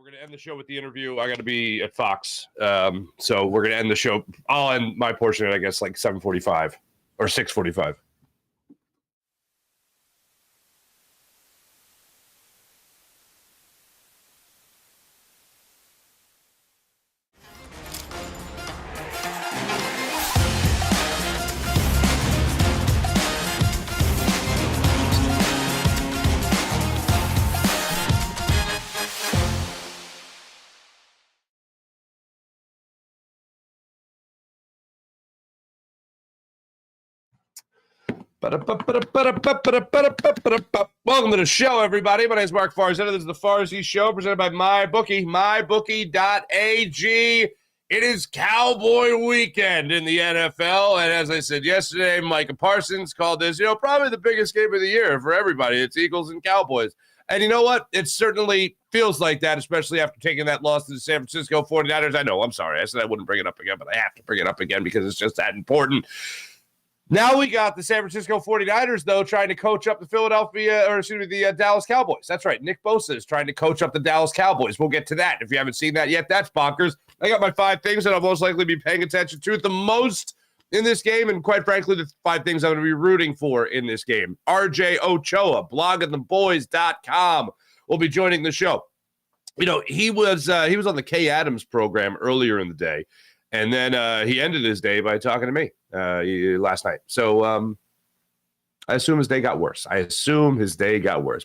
we're going to end the show with the interview. I got to be at Fox. So we're going to end the show. I'll end my portion at, I guess, like 7:45 or 6:45. Welcome to the show, everybody. My name is Mark Farzy. This is the Farzy Show, presented by MyBookie, mybookie.ag. It is Cowboy weekend in the NFL, and as I said yesterday, Micah Parsons called this, probably the biggest game of the year for everybody. It's Eagles and Cowboys. And you know what? It certainly feels like that, especially after taking that loss to the San Francisco 49ers. I know, I'm sorry. I said I wouldn't bring it up again, but I have to bring it up again because it's just that important. Now we got the San Francisco 49ers, though, trying to coach up the the Dallas Cowboys. That's right. Nick Bosa is trying to coach up the Dallas Cowboys. We'll get to that. If you haven't seen that yet, that's bonkers. I got my 5 things that I'll most likely be paying attention to the most in this game, and quite frankly, the 5 things I'm going to be rooting for in this game. RJ Ochoa, bloggingtheboys.com, will be joining the show. He was on the Kay Adams program earlier in the day. And then he ended his day by talking to me last night. So I assume his day got worse.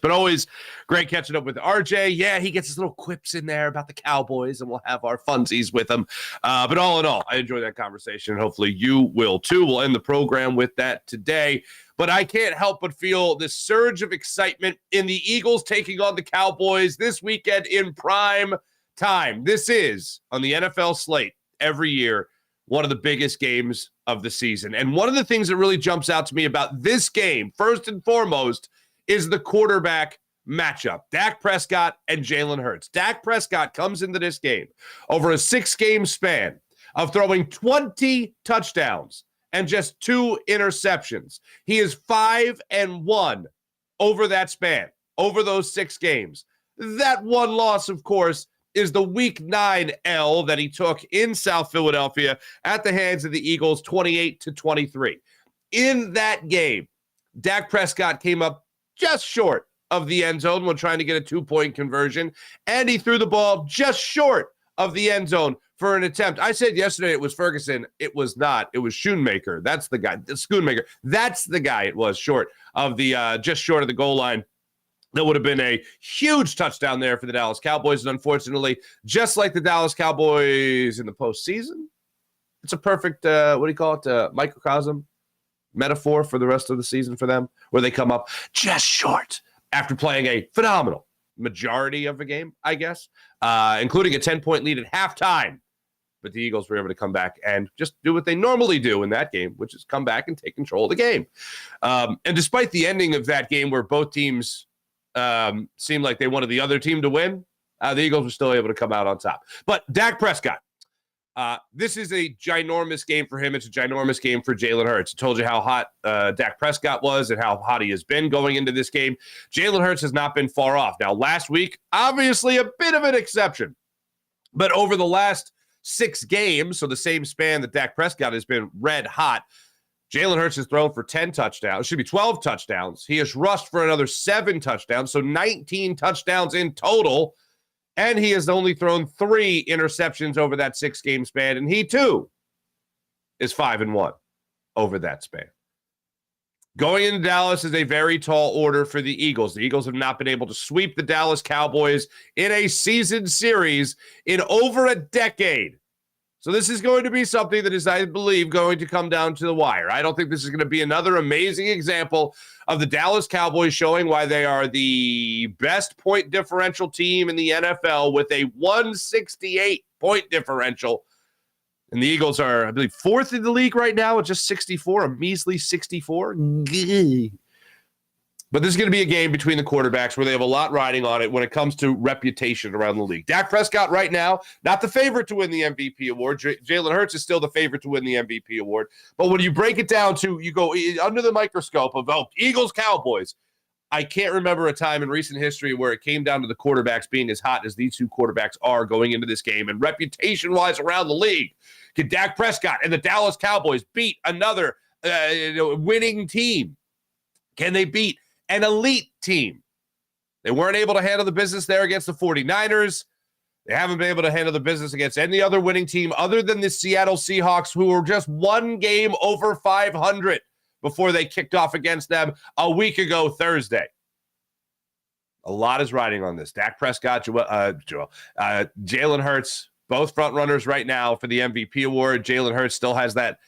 But always great catching up with RJ. Yeah, he gets his little quips in there about the Cowboys, and we'll have our funsies with him. But all in all, I enjoyed that conversation, and hopefully you will too. We'll end the program with that today. But I can't help but feel this surge of excitement in the Eagles taking on the Cowboys this weekend in prime time. This is on the NFL slate. Every year, one of the biggest games of the season. And one of the things that really jumps out to me about this game, first and foremost, is the quarterback matchup. Dak Prescott and Jalen Hurts. Dak Prescott comes into this game over a 6-game span of throwing 20 touchdowns and just 2 interceptions. He is 5-1 over that span, over those 6 games. That one loss, of course, is the Week 9 L that he took in South Philadelphia at the hands of the Eagles, 28-23. In that game, Dak Prescott came up just short of the end zone when trying to get a 2-point conversion, and he threw the ball just short of the end zone for an attempt. I said yesterday it was Ferguson. It was not. It was Schoonmaker. That's the guy. Schoonmaker. That's the guy. It was short of the just short of the goal line. That would have been a huge touchdown there for the Dallas Cowboys. And unfortunately, just like the Dallas Cowboys in the postseason, it's a perfect, microcosm, metaphor for the rest of the season for them, where they come up just short after playing a phenomenal majority of the game, I guess, including a 10-point lead at halftime. But the Eagles were able to come back and just do what they normally do in that game, which is come back and take control of the game. And despite the ending of that game where both teams seemed like they wanted the other team to win, the Eagles were still able to come out on top. But Dak Prescott, this is a ginormous game for him. It's a ginormous game for Jalen Hurts. I told you how hot Dak Prescott was and how hot he has been going into this game. Jalen Hurts has not been far off. Now, last week, obviously a bit of an exception. But over the last 6 games, so the same span that Dak Prescott has been red hot, Jalen Hurts has thrown for 10 touchdowns. It should be 12 touchdowns. He has rushed for another 7 touchdowns, so 19 touchdowns in total. And he has only thrown 3 interceptions over that 6-game span. And he, too, is 5-1 over that span. Going into Dallas is a very tall order for the Eagles. The Eagles have not been able to sweep the Dallas Cowboys in a season series in over a decade. So this is going to be something that is, I believe, going to come down to the wire. I don't think this is going to be another amazing example of the Dallas Cowboys showing why they are the best point differential team in the NFL with a 168-point differential. And the Eagles are, I believe, 4th in the league right now with just 64, a measly 64. But this is going to be a game between the quarterbacks where they have a lot riding on it when it comes to reputation around the league. Dak Prescott right now, not the favorite to win the MVP award. Jalen Hurts is still the favorite to win the MVP award. But when you break it down to, you go under the microscope of Eagles, Cowboys, I can't remember a time in recent history where it came down to the quarterbacks being as hot as these two quarterbacks are going into this game. And reputation-wise around the league, can Dak Prescott and the Dallas Cowboys beat another winning team? Can they beat an elite team? They weren't able to handle the business there against the 49ers. They haven't been able to handle the business against any other winning team other than the Seattle Seahawks, who were just one game over 500 before they kicked off against them a week ago Thursday. A lot is riding on this. Dak Prescott, Jalen Hurts, both front runners right now for the MVP award. Jalen Hurts still has that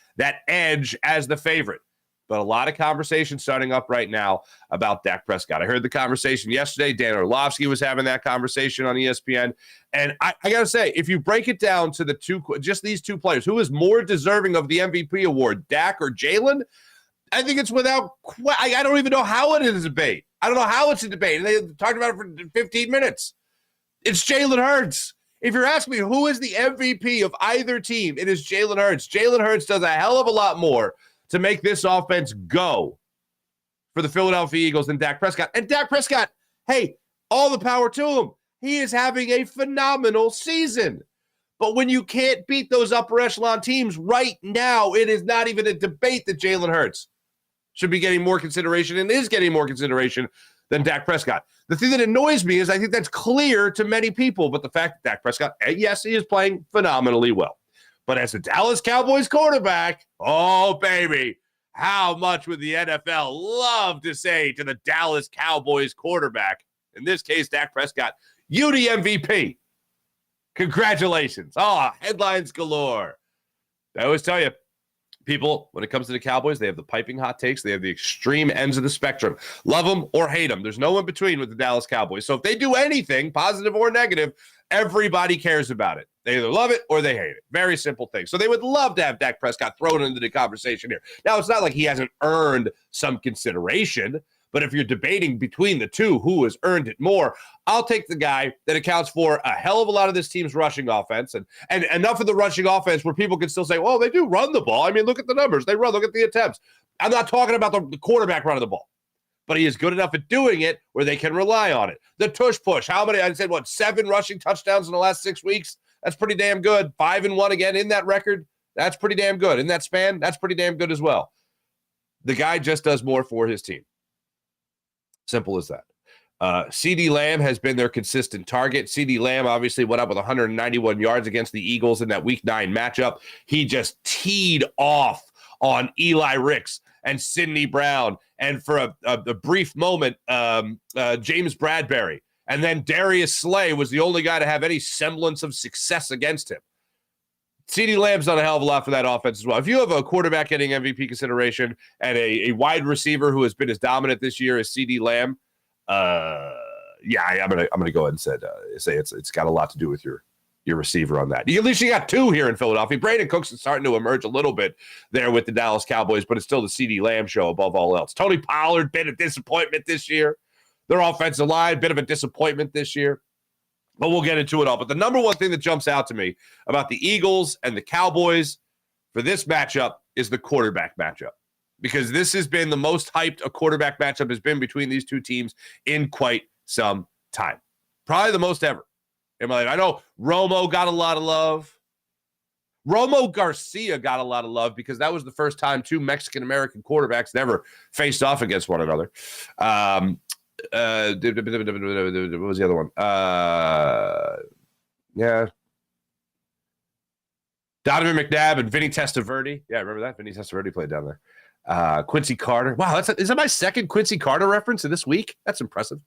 edge as the favorite. But a lot of conversation starting up right now about Dak Prescott. I heard the conversation yesterday. Dan Orlovsky was having that conversation on ESPN. And I got to say, if you break it down to just these two players, who is more deserving of the MVP award, Dak or Jalen? I think it's I don't even know how it is a debate. I don't know how it's a debate. And they talked about it for 15 minutes. It's Jalen Hurts. If you're asking me who is the MVP of either team, it is Jalen Hurts. Jalen Hurts does a hell of a lot more to make this offense go for the Philadelphia Eagles than Dak Prescott. And Dak Prescott, hey, all the power to him. He is having a phenomenal season. But when you can't beat those upper echelon teams right now, it is not even a debate that Jalen Hurts should be getting more consideration and is getting more consideration than Dak Prescott. The thing that annoys me is I think that's clear to many people, but the fact that Dak Prescott, yes, he is playing phenomenally well. But as a Dallas Cowboys quarterback, oh, baby, how much would the NFL love to say to the Dallas Cowboys quarterback, in this case, Dak Prescott, you the MVP. Congratulations. Oh, headlines galore. I always tell you, people, when it comes to the Cowboys, they have the piping hot takes. They have the extreme ends of the spectrum. Love them or hate them. There's no in between with the Dallas Cowboys. So if they do anything, positive or negative, everybody cares about it. They either love it or they hate it. Very simple thing. So they would love to have Dak Prescott thrown into the conversation here. Now, it's not like he hasn't earned some consideration, but if you're debating between the two, who has earned it more, I'll take the guy that accounts for a hell of a lot of this team's rushing offense and enough of the rushing offense where people can still say, well, they do run the ball. I mean, look at the numbers. They run. Look at the attempts. I'm not talking about the quarterback running the ball, but he is good enough at doing it where they can rely on it. The tush push. How many? I said, 7 rushing touchdowns in the last 6 weeks? That's pretty damn good. 5-1 again in that record. That's pretty damn good. In that span, that's pretty damn good as well. The guy just does more for his team. Simple as that. CeeDee Lamb has been their consistent target. CeeDee Lamb obviously went up with 191 yards against the Eagles in that Week 9 matchup. He just teed off on Eli Ricks and Sidney Brown, and for a brief moment, James Bradbury. And then Darius Slay was the only guy to have any semblance of success against him. CeeDee Lamb's done a hell of a lot for that offense as well. If you have a quarterback getting MVP consideration and a wide receiver who has been as dominant this year as CeeDee Lamb, I'm gonna go ahead and say it's got a lot to do with your receiver on that. At least you got two here in Philadelphia. Brandon Cooks is starting to emerge a little bit there with the Dallas Cowboys, but it's still the CeeDee Lamb show above all else. Tony Pollard, been a disappointment this year. Their offensive line, bit of a disappointment this year. But we'll get into it all. But the number one thing that jumps out to me about the Eagles and the Cowboys for this matchup is the quarterback matchup. Because this has been the most hyped a quarterback matchup has been between these two teams in quite some time. Probably the most ever in my life. I know Romo got a lot of love. Romo Garcia got a lot of love because that was the first time two Mexican-American quarterbacks never faced off against one another. What was the other one? Donovan McNabb and Vinny Testaverde. Yeah, remember that? Vinny Testaverde played down there. Quincy Carter. Wow, is that my second Quincy Carter reference in this week? That's impressive.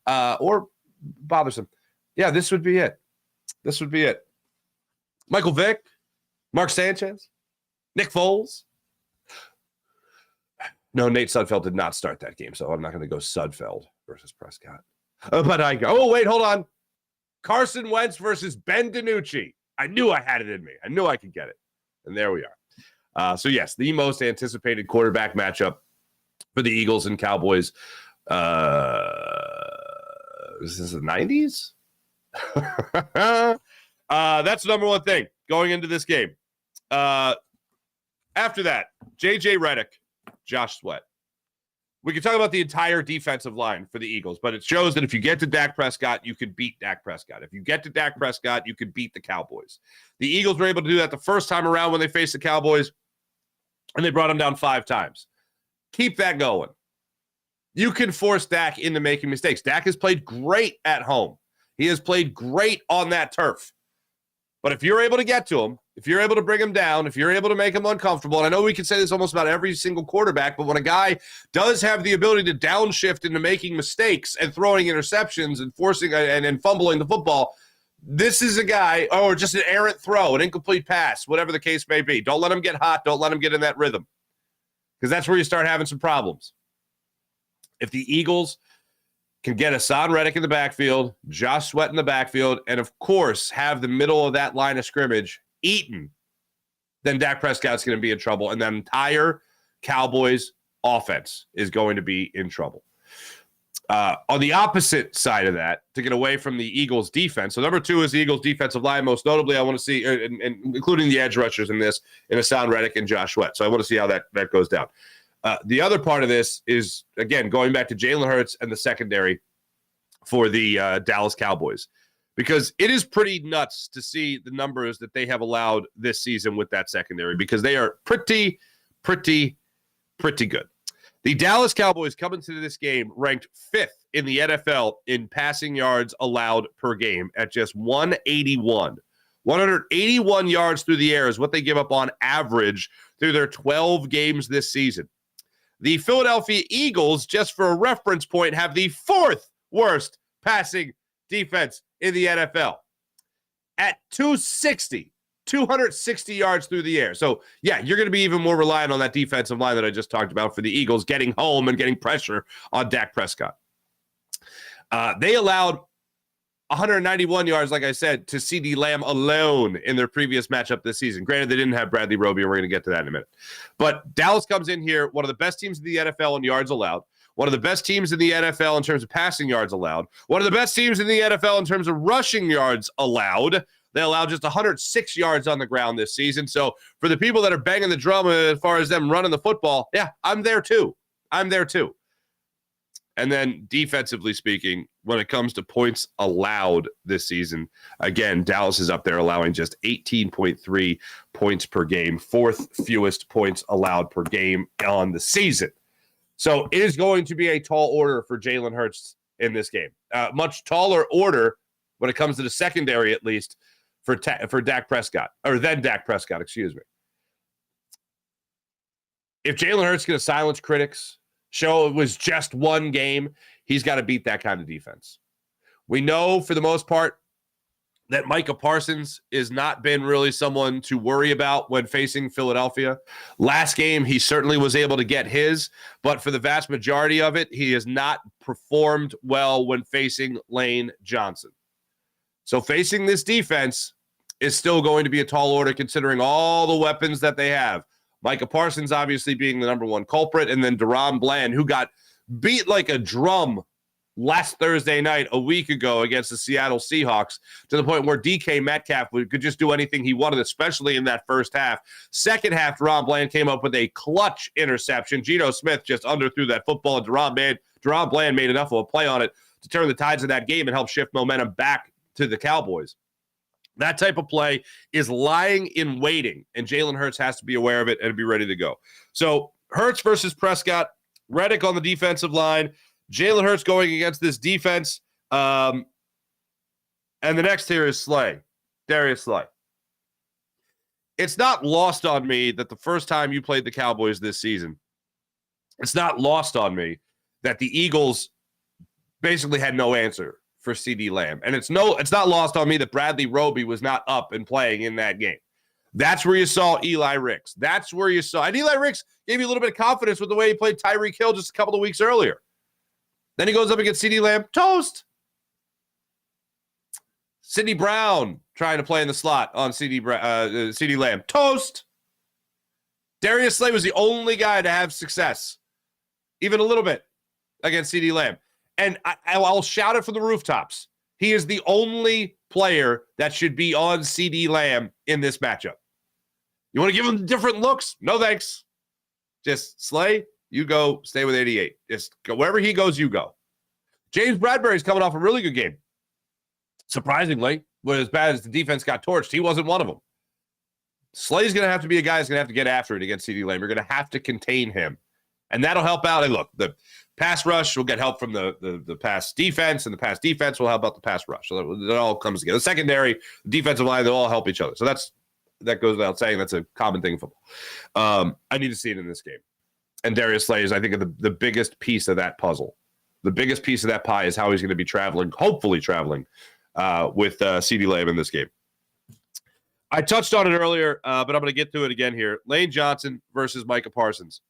Or bothersome. Yeah, this would be it. Michael Vick, Mark Sanchez, Nick Foles. No, Nate Sudfeld did not start that game, so I'm not going to go Sudfeld versus Prescott. But I go, oh, wait, hold on. Carson Wentz versus Ben DiNucci. I knew I had it in me. I knew I could get it. And there we are. So, yes, the most anticipated quarterback matchup for the Eagles and Cowboys. Is this the 90s? That's the number one thing going into this game. After that, J.J. Redick, Josh Sweat. we can talk about the entire defensive line for the Eagles, but it shows that if you get to Dak Prescott, you could beat Dak Prescott. If you get to Dak Prescott, you could beat the Cowboys. The Eagles were able to do that the first time around when they faced the Cowboys, and they brought them down 5 times. Keep that going. You can force Dak into making mistakes. Dak has played great at home. He has played great on that turf. But if you're able to get to him, if you're able to bring him down, if you're able to make him uncomfortable, and I know we can say this almost about every single quarterback, but when a guy does have the ability to downshift into making mistakes and throwing interceptions and forcing and fumbling the football, this is a guy, or just an errant throw, an incomplete pass, whatever the case may be. Don't let him get hot. Don't let him get in that rhythm, because that's where you start having some problems. If the Eagles can get Hassan Reddick in the backfield, Josh Sweat in the backfield, and of course have the middle of that line of scrimmage eaten, then Dak Prescott's going to be in trouble, and the entire Cowboys offense is going to be in trouble. On the opposite side of that, to get away from the Eagles defense, so number 2 is the Eagles defensive line. Most notably, I want to see, and including the edge rushers in this, in Hassan Reddick and Josh Sweat. So I want to see how that goes down. The other part of this is, again, going back to Jalen Hurts and the secondary for the Dallas Cowboys, because it is pretty nuts to see the numbers that they have allowed this season with that secondary, because they are pretty good. The Dallas Cowboys come into this game ranked 5th in the NFL in passing yards allowed per game at just 181. 181 yards through the air is what they give up on average through their 12 games this season. The Philadelphia Eagles, just for a reference point, have the 4th worst passing defense in the NFL at 260 yards through the air. So, yeah, you're going to be even more reliant on that defensive line that I just talked about for the Eagles getting home and getting pressure on Dak Prescott. They allowed 191 yards, like I said, to CeeDee Lamb alone in their previous matchup this season. Granted, they didn't have Bradley Roby, and we're going to get to that in a minute. But Dallas comes in here, one of the best teams in the NFL in yards allowed, one of the best teams in the NFL in terms of passing yards allowed, one of the best teams in the NFL in terms of rushing yards allowed. They allowed just 106 yards on the ground this season. So for the people that are banging the drum as far as them running the football, yeah, I'm there too. And then defensively speaking, when it comes to points allowed this season, again, Dallas is up there allowing just 18.3 points per game, 4th fewest points allowed per game on the season. So it is going to be a tall order for Jalen Hurts in this game. Much taller order when it comes to the secondary, at least, for Dak Prescott, or then Dak Prescott, excuse me. If Jalen Hurts is going to silence critics, show it was just one game, he's got to beat that kind of defense. We know for the most part that Micah Parsons has not been really someone to worry about when facing Philadelphia. Last game, he certainly was able to get his, but for the vast majority of it, he has not performed well when facing Lane Johnson. So facing this defense is still going to be a tall order considering all the weapons that they have. Micah Parsons obviously being the number 1 culprit, and then Deron Bland, who got beat like a drum last Thursday night a week ago against the Seattle Seahawks, to the point where DK Metcalf could just do anything he wanted, especially in that first half. Second half, Deron Bland came up with a clutch interception. Geno Smith just underthrew that football, and Deron Bland made enough of a play on it to turn the tides of that game and help shift momentum back to the Cowboys. That type of play is lying in waiting, and Jalen Hurts has to be aware of it and be ready to go. So Hurts versus Prescott, Reddick on the defensive line, Jalen Hurts going against this defense, and the next here is Darius Slay. It's not lost on me that the first time you played the Cowboys this season, it's not lost on me that the Eagles basically had no answer for CeeDee Lamb. And it's not lost on me that Bradley Roby was not up and playing in that game. That's where you saw Eli Ricks. And Eli Ricks gave you a little bit of confidence with the way he played Tyreek Hill just a couple of weeks earlier. Then he goes up against CeeDee Lamb, toast. Sidney Brown trying to play in the slot on CeeDee Lamb, toast. Darius Slay was the only guy to have success, even a little bit, against CeeDee Lamb. And I'll shout it from the rooftops. He is the only player that should be on CeeDee Lamb in this matchup. You want to give him different looks? No thanks. Just Slay, You go stay with 88. Just go wherever he goes, you go. James Bradbury's coming off a really good game. Surprisingly, when as bad as the defense got torched, he wasn't one of them. Slay's going to have to be a guy who's going to have to get after it against CeeDee Lamb. You're going to have to contain him. And that'll help out. And look, the pass rush will get help from the pass defense, and the pass defense will help out the pass rush. So it all comes together. The secondary, the defensive line, they'll all help each other. So that goes without saying. That's a common thing in football. I need to see it in this game. And Darius Slay is, I think, the biggest piece of that puzzle. The biggest piece of that pie is how he's going to be traveling, hopefully traveling, with CeeDee Lamb in this game. I touched on it earlier, but I'm going to get to it again here. Lane Johnson versus Micah Parsons.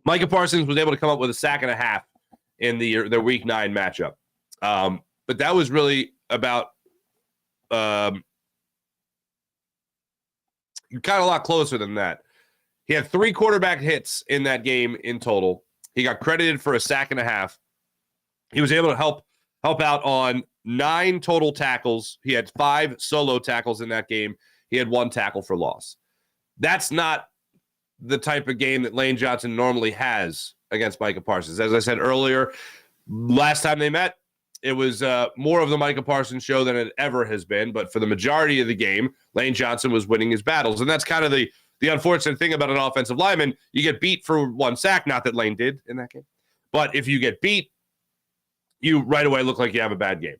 Micah Parsons was able to come up with a sack and a half in their Week 9 matchup. But that was really about kind of a lot closer than that. He had 3 quarterback hits in that game in total. He got credited for a sack and a half. He was able to help out on 9 total tackles. He had 5 solo tackles in that game. He had 1 tackle for loss. That's not the type of game that Lane Johnson normally has against Micah Parsons. As I said earlier, last time they met, it was more of the Micah Parsons show than it ever has been. But for the majority of the game, Lane Johnson was winning his battles. And that's kind of the unfortunate thing about an offensive lineman. You get beat for 1 sack, not that Lane did in that game. But if you get beat, you right away look like you have a bad game.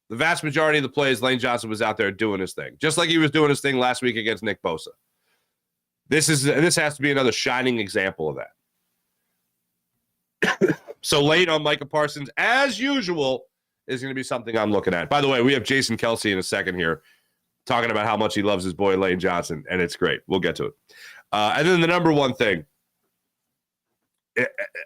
The vast majority of the plays, Lane Johnson was out there doing his thing, just like he was doing his thing last week against Nick Bosa. This has to be another shining example of that. So late on Micah Parsons, as usual, is going to be something I'm looking at. By the way, we have Jason Kelsey in a second here talking about how much he loves his boy Lane Johnson, and it's great. We'll get to it. And then the number one thing,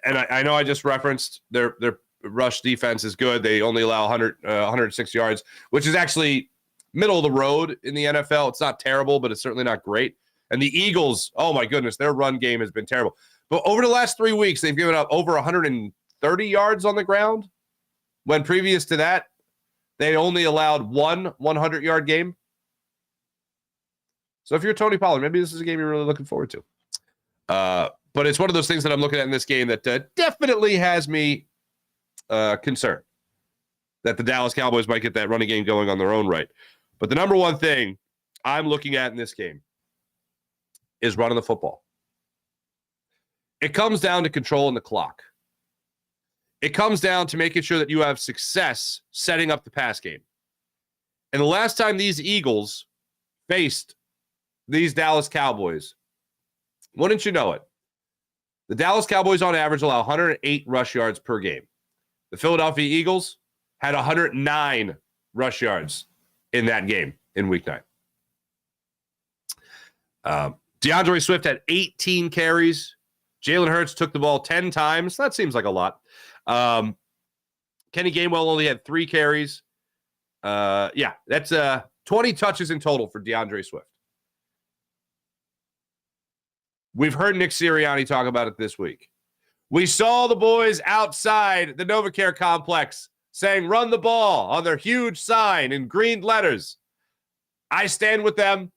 and I know I just referenced their rush defense is good. They only allow 106 yards, which is actually middle of the road in the NFL. It's not terrible, but it's certainly not great. And the Eagles, oh my goodness, their run game has been terrible. But over the last 3 weeks, they've given up over 130 yards on the ground, when previous to that, they only allowed 1 100-yard game. So if you're Tony Pollard, maybe this is a game you're really looking forward to. But it's one of those things that I'm looking at in this game that definitely has me concerned that the Dallas Cowboys might get that running game going on their own right. But the number one thing I'm looking at in this game is running the football. It comes down to controlling the clock. It comes down to making sure that you have success setting up the pass game. And the last time these Eagles faced these Dallas Cowboys, wouldn't you know it, the Dallas Cowboys on average allow 108 rush yards per game. The Philadelphia Eagles had 109 rush yards in that game in Week 9. DeAndre Swift had 18 carries. Jalen Hurts took the ball 10 times. That seems like a lot. Kenny Gainwell only had 3 carries. That's 20 touches in total for DeAndre Swift. We've heard Nick Sirianni talk about it this week. We saw the boys outside the NovaCare complex saying, "Run the ball," on their huge sign in green letters. I stand with them.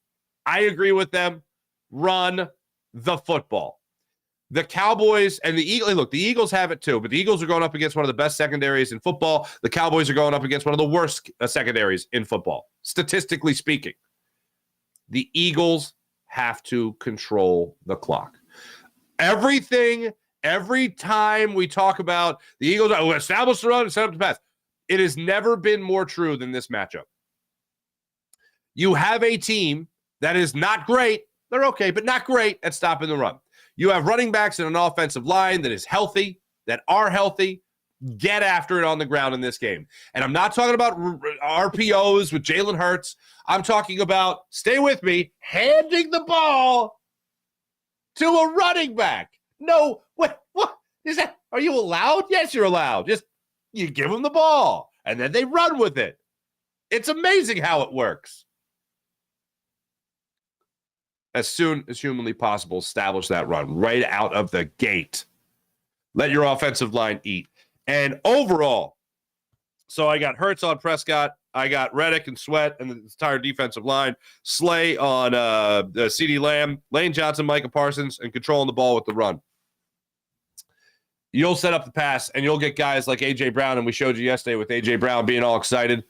I agree with them. Run the football. The Cowboys and the Eagles, look, the Eagles have it too, but the Eagles are going up against one of the best secondaries in football. The Cowboys are going up against one of the worst secondaries in football, statistically speaking. The Eagles have to control the clock. Every time we talk about the Eagles, establish the run and set up the pass, it has never been more true than this matchup. You have a team that is not great. They're okay, but not great at stopping the run. You have running backs and an offensive line that is healthy, that are healthy. Get after it on the ground in this game. And I'm not talking about RPOs with Jalen Hurts. I'm talking about, stay with me, handing the ball to a running back. No, what is that? Are you allowed? Yes, you're allowed. Just you give them the ball, and then they run with it. It's amazing how it works. As soon as humanly possible, establish that run right out of the gate. Let your offensive line eat. And overall, so I got Hurts on Prescott. I got Reddick and Sweat and the entire defensive line. Slay on CeeDee Lamb, Lane Johnson, Micah Parsons, and controlling the ball with the run. You'll set up the pass, and you'll get guys like A.J. Brown, and we showed you yesterday with A.J. Brown being all excited,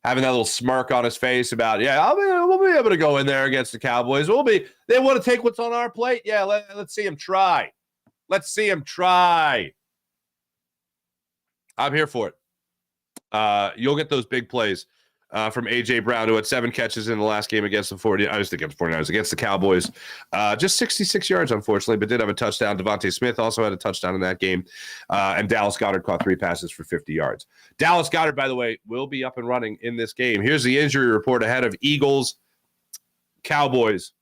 having that little smirk on his face about, we'll be able to go in there against the Cowboys. They want to take what's on our plate? Yeah, let's see him try. Let's see him try. I'm here for it. You'll get those big plays from A.J. Brown, who had 7 catches in the last game against the 49ers, against the Cowboys. Just 66 yards, unfortunately, but did have a touchdown. Devontae Smith also had a touchdown in that game. And Dallas Goedert caught 3 passes for 50 yards. Dallas Goedert, by the way, will be up and running in this game. Here's the injury report ahead of Eagles, Cowboys,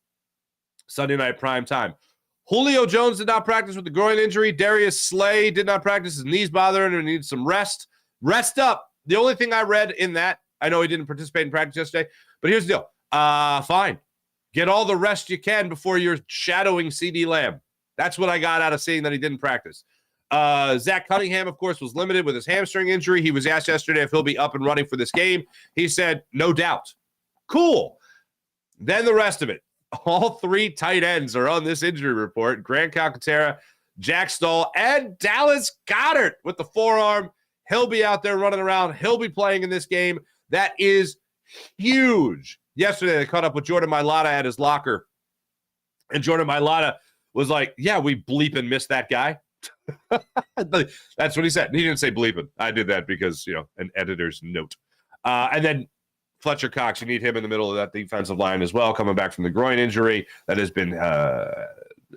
Sunday night prime time. Julio Jones did not practice with the groin injury. Darius Slay did not practice. His knees bothering him and needs some rest. Rest up. The only thing I read in that, I know he didn't participate in practice yesterday, but here's the deal. Fine. Get all the rest you can before you're shadowing CeeDee Lamb. That's what I got out of seeing that he didn't practice. Zach Cunningham, of course, was limited with his hamstring injury. He was asked yesterday if he'll be up and running for this game. He said, no doubt. Cool. Then the rest of it. All 3 tight ends are on this injury report. Grant Calcaterra, Jack Stoll, and Dallas Goedert with the forearm. He'll be out there running around. He'll be playing in this game. That is huge. Yesterday, they caught up with Jordan Mailata at his locker. And Jordan Mailata was like, yeah, we bleeping missed that guy. That's what he said. He didn't say bleeping. I did that because, an editor's note. And then Fletcher Cox, you need him in the middle of that defensive line as well, coming back from the groin injury that has been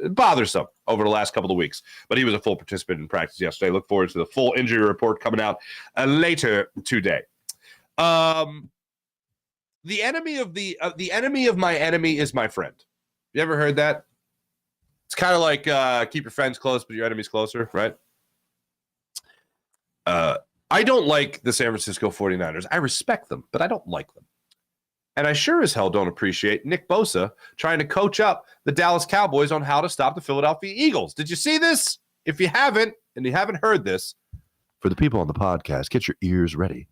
bothersome over the last couple of weeks. But he was a full participant in practice yesterday. Look forward to the full injury report coming out later today. The enemy of my enemy is my friend. You ever heard that? It's kind of like keep your friends close, but your enemies closer, right? I don't like the San Francisco 49ers. I respect them, but I don't like them. And I sure as hell don't appreciate Nick Bosa trying to coach up the Dallas Cowboys on how to stop the Philadelphia Eagles. Did you see this? If you haven't, and you haven't heard this, for the people on the podcast, get your ears ready.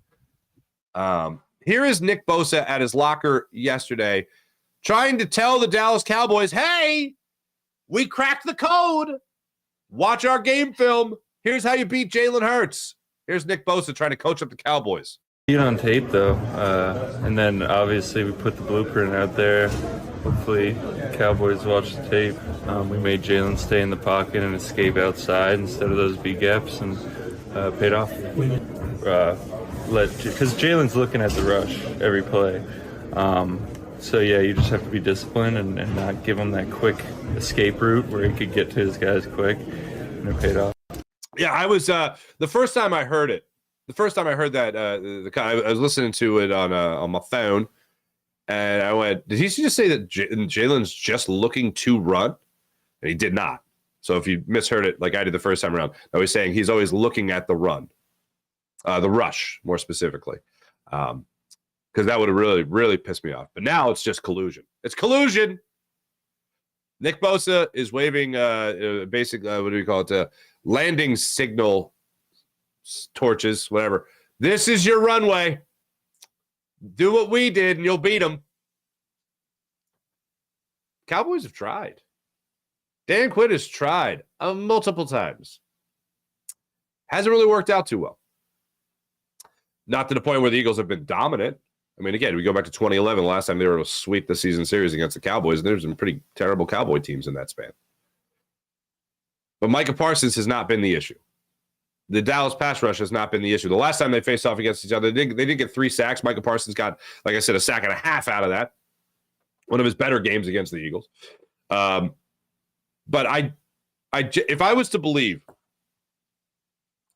Here is Nick Bosa at his locker yesterday trying to tell the Dallas Cowboys, hey, we cracked the code. Watch our game film. Here's how you beat Jalen Hurts. Here's Nick Bosa trying to coach up the Cowboys. See it on tape, though. And then, obviously, we put the blueprint out there. Hopefully, Cowboys watch the tape. We made Jalen stay in the pocket and escape outside instead of those B gaps, and paid off. Because Jalen's looking at the rush every play. So, yeah, you just have to be disciplined and not give him that quick escape route where he could get to his guys quick, and it paid off. Yeah, I was the first time I heard it. The first time I heard that, I was listening to it on my phone, and I went, "Did he just say that Jalen's just looking to run?" And he did not. So if you misheard it, like I did the first time around, I was saying he's always looking at the run, the rush more specifically, because that would have really, really pissed me off. But now it's just collusion. It's collusion. Nick Bosa is waving basic, what do we call it? Landing signal torches, whatever. This is your runway. Do what we did and you'll beat them. Cowboys have tried. Dan Quinn has tried multiple times. Hasn't really worked out too well. Not to the point where the Eagles have been dominant. I mean, again, we go back to 2011, the last time they were able to sweep the season series against the Cowboys, and there's some pretty terrible Cowboy teams in that span. But Micah Parsons has not been the issue. The Dallas pass rush has not been the issue. The last time they faced off against each other, they didn't get 3 sacks. Micah Parsons got, like I said, a sack and a half out of that. One of his better games against the Eagles. But if I was to believe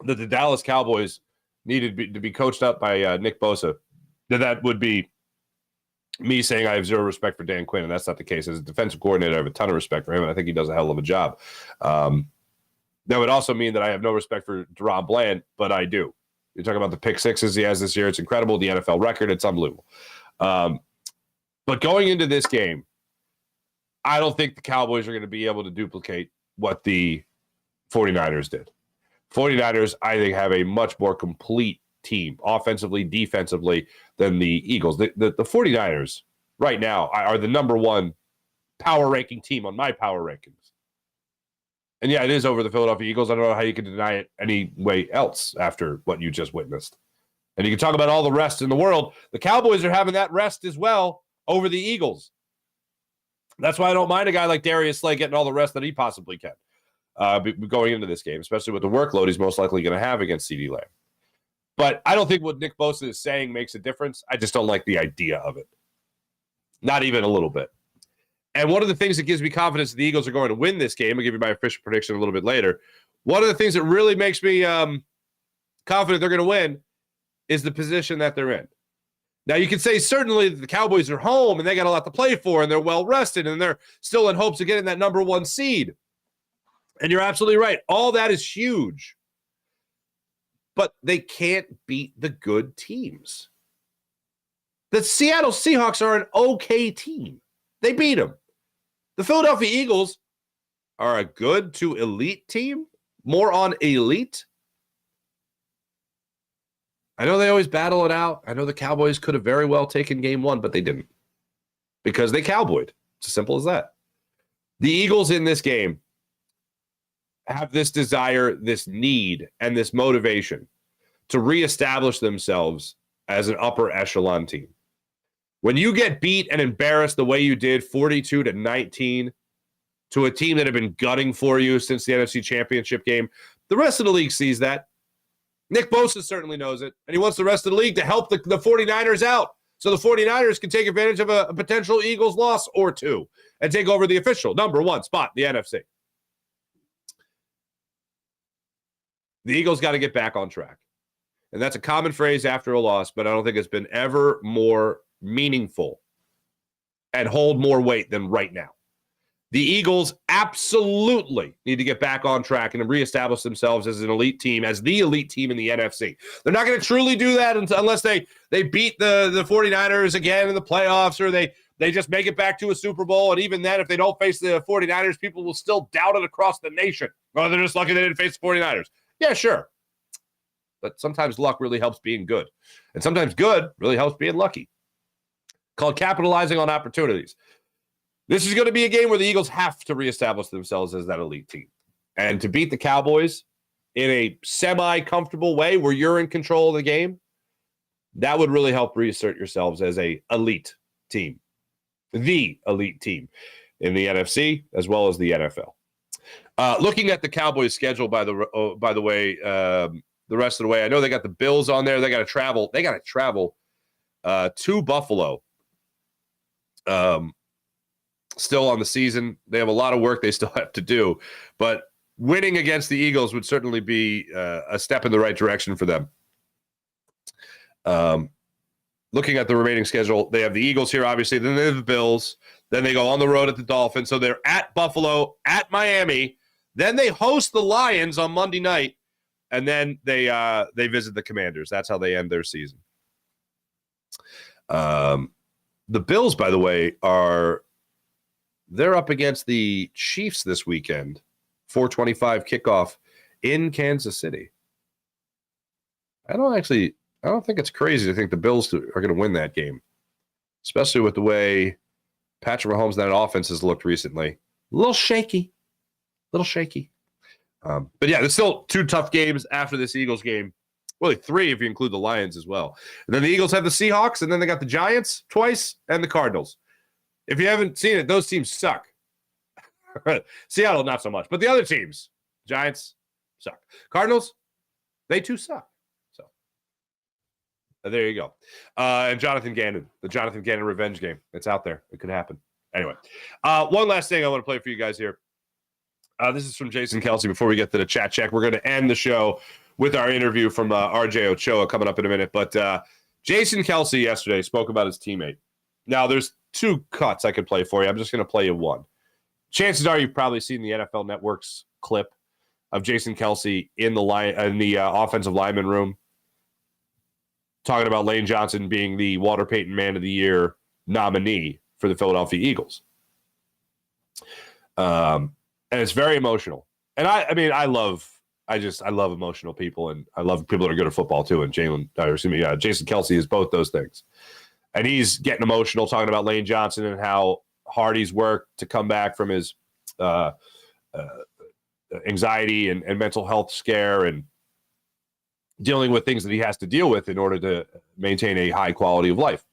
that the Dallas Cowboys needed to be coached up by Nick Bosa, then that would be me saying I have zero respect for Dan Quinn, and that's not the case. As a defensive coordinator, I have a ton of respect for him, and I think he does a hell of a job. That would also mean that I have no respect for Deron Bland, but I do. You're talking about the pick sixes he has this year. It's incredible. The NFL record, it's unbelievable. But going into this game, I don't think the Cowboys are going to be able to duplicate what the 49ers did. 49ers, I think, have a much more complete team, offensively, defensively, than the Eagles. The 49ers right now are the number one power ranking team on my power rankings. And yeah, it is over the Philadelphia Eagles. I don't know how you can deny it any way else after what you just witnessed. And you can talk about all the rest in the world. The Cowboys are having that rest as well over the Eagles. That's why I don't mind a guy like Darius Slay getting all the rest that he possibly can going into this game, especially with the workload he's most likely going to have against CeeDee Lamb. But I don't think what Nick Bosa is saying makes a difference. I just don't like the idea of it. Not even a little bit. And one of the things that gives me confidence that the Eagles are going to win this game, I'll give you my official prediction a little bit later. One of the things that really makes me confident they're going to win is the position that they're in. Now, you can say certainly the Cowboys are home and they got a lot to play for and they're well rested and they're still in hopes of getting that number one seed. And you're absolutely right. All that is huge. But they can't beat the good teams. The Seattle Seahawks are an okay team. They beat them. The Philadelphia Eagles are a good to elite team. More on elite. I know they always battle it out. I know the Cowboys could have very well taken game one, but they didn't. Because they cowboyed. It's as simple as that. The Eagles in this game have this desire, this need, and this motivation to reestablish themselves as an upper echelon team. When you get beat and embarrassed the way you did 42-19 to a team that had been gunning for you since the NFC Championship game, the rest of the league sees that. Nick Bosa certainly knows it, and he wants the rest of the league to help the 49ers out so the 49ers can take advantage of a potential Eagles loss or two and take over the official number one spot in the NFC. The Eagles got to get back on track. And that's a common phrase after a loss, but I don't think it's been ever more meaningful and hold more weight than right now. The Eagles absolutely need to get back on track and reestablish themselves as an elite team, as the elite team in the NFC. They're not going to truly do that unless they beat the 49ers again in the playoffs or they just make it back to a Super Bowl. And even then, if they don't face the 49ers, people will still doubt it across the nation. Well, they're just lucky they didn't face the 49ers. Yeah, sure. But sometimes luck really helps being good. And sometimes good really helps being lucky. Called capitalizing on opportunities. This is going to be a game where the Eagles have to reestablish themselves as that elite team. And to beat the Cowboys in a semi-comfortable way where you're in control of the game, that would really help reassert yourselves as a elite team. The elite team in the NFC as well as the NFL. Looking at the Cowboys' schedule, by the way, the rest of the way, I know they got the Bills on there. They got to travel. They got to travel to Buffalo. Still on the season. They have a lot of work they still have to do, but winning against the Eagles would certainly be a step in the right direction for them. Looking at the remaining schedule, they have the Eagles here, obviously. Then they have the Bills. Then they go on the road at the Dolphins. So they're at Buffalo, at Miami. Then they host the Lions on Monday night, and then they visit the Commanders. That's how they end their season. The Bills, by the way, they're up against the Chiefs this weekend. 4:25 kickoff in Kansas City. I don't think it's crazy to think the Bills are going to win that game, especially with the way Patrick Mahomes and that offense has looked recently. A little shaky. But yeah, there's still two tough games after this Eagles game. Really three if you include the Lions as well. And then the Eagles have the Seahawks, and then they got the Giants twice and the Cardinals. If you haven't seen it, those teams suck. Seattle, not so much. But the other teams, Giants, suck. Cardinals, they too suck. So there you go. And Jonathan Gannon, the Jonathan Gannon revenge game. It's out there. It could happen. Anyway, one last thing I want to play for you guys here. This is from Jason Kelsey before we get to the chat check. We're going to end the show with our interview from RJ Ochoa coming up in a minute. But Jason Kelsey yesterday spoke about his teammate. Now, there's two cuts I could play for you. I'm just going to play you one. Chances are you've probably seen the NFL Network's clip of Jason Kelsey in the offensive lineman room talking about Lane Johnson being the Walter Payton Man of the Year nominee for the Philadelphia Eagles. And it's very emotional. And I love I love emotional people, and I love people that are good at football too. And Jason Kelce is both those things. And he's getting emotional talking about Lane Johnson and how hard he's worked to come back from his anxiety and mental health scare and dealing with things that he has to deal with in order to maintain a high quality of life.